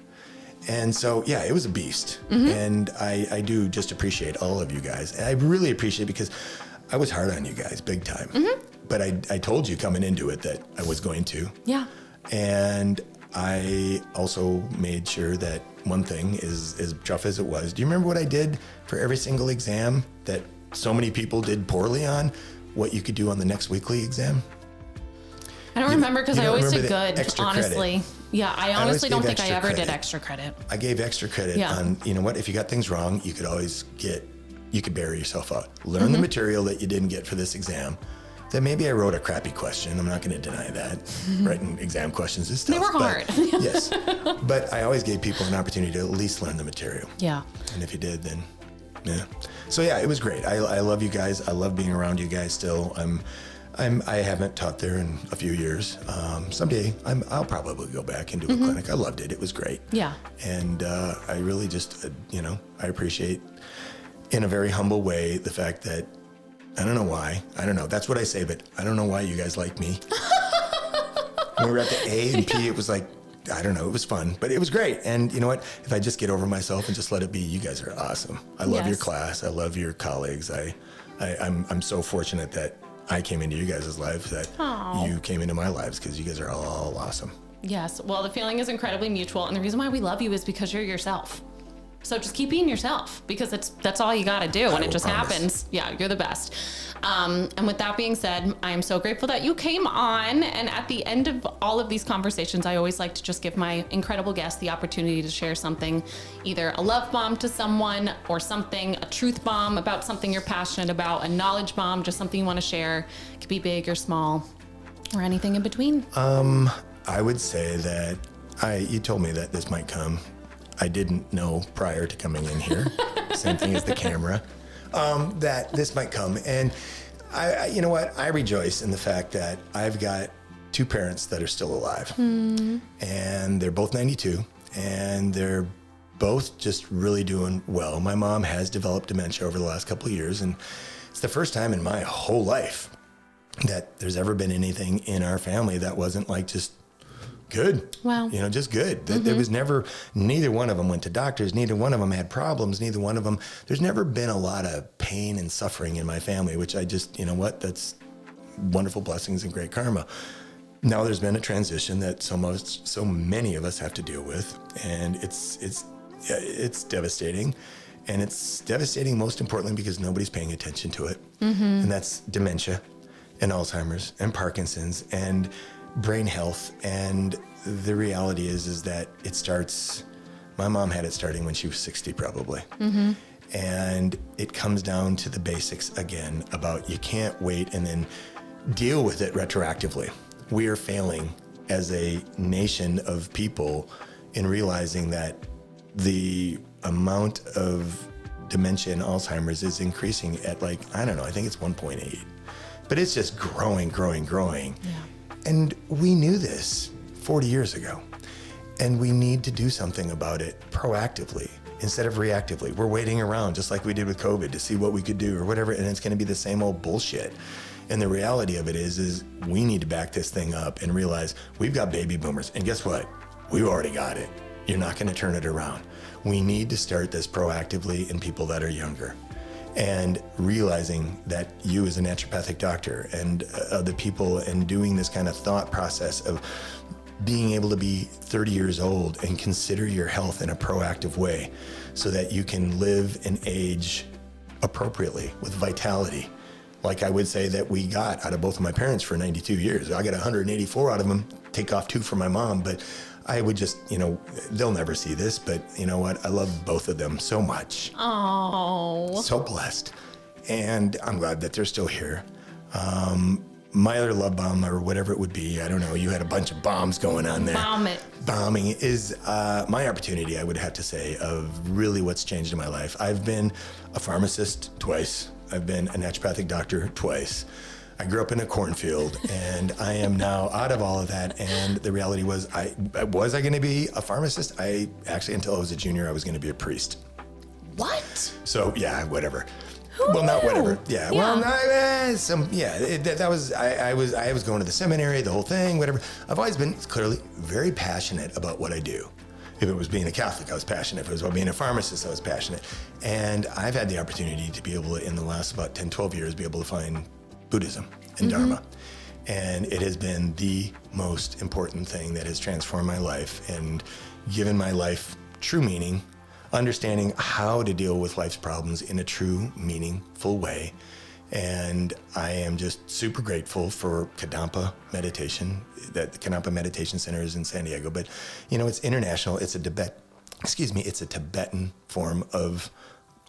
And so, yeah, it was a beast. And I do just appreciate all of you guys. And I really appreciate it because I was hard on you guys big time. But I told you coming into it that I was going to. Yeah. And I also made sure that one thing is as tough as it was. Do you remember what I did for every single exam that so many people did poorly on? What you could do on the next weekly exam? I don't remember because I always did good, honestly. Credit. Yeah, I honestly don't think I ever did extra credit. I gave extra credit on, you know what, if you got things wrong, you could always you could bury yourself out. Learn the material that you didn't get for this exam. Then maybe I wrote a crappy question. I'm not going to deny that. Writing exam questions is tough. They were hard. Yes. But I always gave people an opportunity to at least learn the material. Yeah. And if you did, then, yeah. So yeah, it was great. I love you guys. I love being around you guys still. I haven't taught there in a few years. Someday I'll probably go back and do a clinic. I loved it. It was great. Yeah. And I really just, I appreciate in a very humble way the fact that I don't know why. I don't know. That's what I say, but I don't know why you guys like me. When we were at the A and P, it was like, I don't know. It was fun, but it was great. And you know what? If I just get over myself and just let it be, you guys are awesome. I love your class. I love your colleagues. I'm so fortunate that I came into you guys' lives, that you came into my lives, because you guys are all awesome. Yes. Well, the feeling is incredibly mutual. And the reason why we love you is because you're yourself. So just keep being yourself, because that's all you got to do. And it just happens. Yeah, you're the best. And with that being said, I am so grateful that you came on. And at the end of all of these conversations, I always like to just give my incredible guests the opportunity to share something, either a love bomb to someone or something, a truth bomb about something you're passionate about, a knowledge bomb, just something you want to share. It could be big or small or anything in between. I would say that you told me that this might come. I didn't know prior to coming in here, same thing as the camera, that this might come. And you know what? I rejoice in the fact that I've got two parents that are still alive, and they're both 92, and they're both just really doing well. My mom has developed dementia over the last couple of years, and it's the first time in my whole life that there's ever been anything in our family that wasn't like just good. Wow. You know, just good. There was never, neither one of them went to doctors. Neither one of them had problems. Neither one of them, there's never been a lot of pain and suffering in my family, which I just, you know what, that's wonderful blessings and great karma. Now there's been a transition that so many of us have to deal with, and it's devastating. And it's devastating most importantly because nobody's paying attention to it. And that's dementia and Alzheimer's and Parkinson's and brain health. And the reality is that it starts, my mom had it starting when she was 60 probably. And it comes down to the basics again about you can't wait and then deal with it retroactively. We are failing as a nation of people in realizing that the amount of dementia and Alzheimer's is increasing at like, I don't know, I think it's 1.8, but it's just growing. Yeah. And we knew this 40 years ago, and we need to do something about it proactively instead of reactively. We're waiting around just like we did with COVID to see what we could do or whatever, and it's going to be the same old bullshit. And the reality of it is we need to back this thing up and realize we've got baby boomers, and guess what? We've already got it. You're not going to turn it around. We need to start this proactively in people that are younger. And realizing that you as a naturopathic doctor and other people and doing this kind of thought process of being able to be 30 years old and consider your health in a proactive way so that you can live and age appropriately with vitality. Like I would say that we got out of both of my parents for 92 years. I got 184 out of them, take off 2 for my mom, but I would just, you know, they'll never see this, but you know what? I love both of them so much. Oh. So blessed. And I'm glad that they're still here. My other love bomb or whatever it would be, I don't know, you had a bunch of bombs going on there. Bomb it. Bombing is my opportunity, I would have to say, of really what's changed in my life. I've been a pharmacist twice. I've been a naturopathic doctor twice. I grew up in a cornfield, and I am now out of all of that. And the reality was I going to be a pharmacist? I actually, until I was a junior, I was going to be a priest. What? So yeah, whatever. Who well, not knew? whatever. Yeah. Well, that was, I was going to the seminary, the whole thing, whatever. I've always been clearly very passionate about what I do. If it was being a Catholic, I was passionate. If it was about being a pharmacist, I was passionate. And I've had the opportunity to be able to, in the last about 10, 12 years, be able to find Buddhism and Dharma. And it has been the most important thing that has transformed my life and given my life true meaning, understanding how to deal with life's problems in a true, meaningful way. And I am just super grateful for Kadampa meditation, that the Kadampa Meditation Center is in San Diego, but you know, it's international. It's a Tibetan form of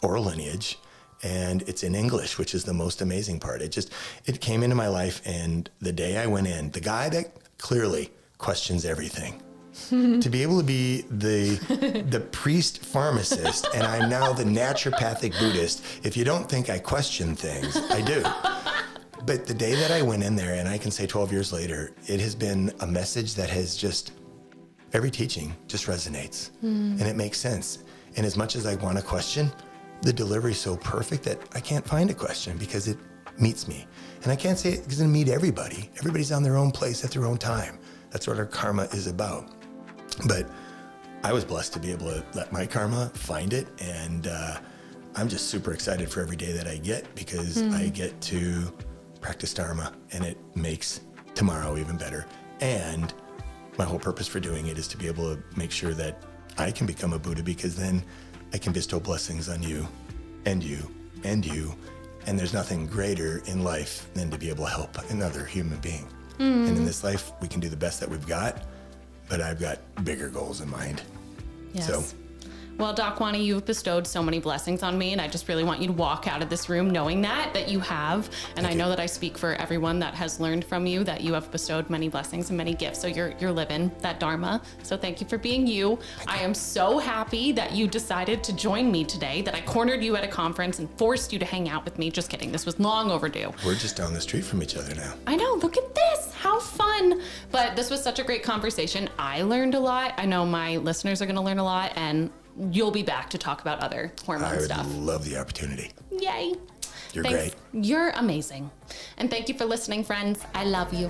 oral lineage, and it's in English, which is the most amazing part. It came into my life, and the day I went in, the guy that clearly questions everything, to be able to be the priest pharmacist, and I'm now the naturopathic Buddhist. If you don't think I question things, I do. But the day that I went in there, and I can say 12 years later, it has been a message that has just, every teaching just resonates, and it makes sense. And as much as I want to question, the delivery is so perfect that I can't find a question because it meets me. And I can't say it doesn't meet everybody. Everybody's on their own place at their own time. That's what our karma is about. But I was blessed to be able to let my karma find it. And I'm just super excited for every day that I get, because I get to practice Dharma, and it makes tomorrow even better. And my whole purpose for doing it is to be able to make sure that I can become a Buddha, because then I can bestow blessings on you and you and you And there's nothing greater in life than to be able to help another human being. And in this life, we can do the best that we've got, but I've got bigger goals in mind. Yes. So. Well, Doc Wanni, you've bestowed so many blessings on me, and I just really want you to walk out of this room knowing that you have. And I know that I speak for everyone that has learned from you that you have bestowed many blessings and many gifts. So you're living that Dharma. So thank you for being you. I am so happy that you decided to join me today, that I cornered you at a conference and forced you to hang out with me. Just kidding. This was long overdue. We're just down the street from each other now. I know. Look at this. How fun. But this was such a great conversation. I learned a lot. I know my listeners are going to learn a lot, and you'll be back to talk about other hormone stuff. I would love the opportunity. Yay. You're great. You're amazing. And thank you for listening, friends. I love you.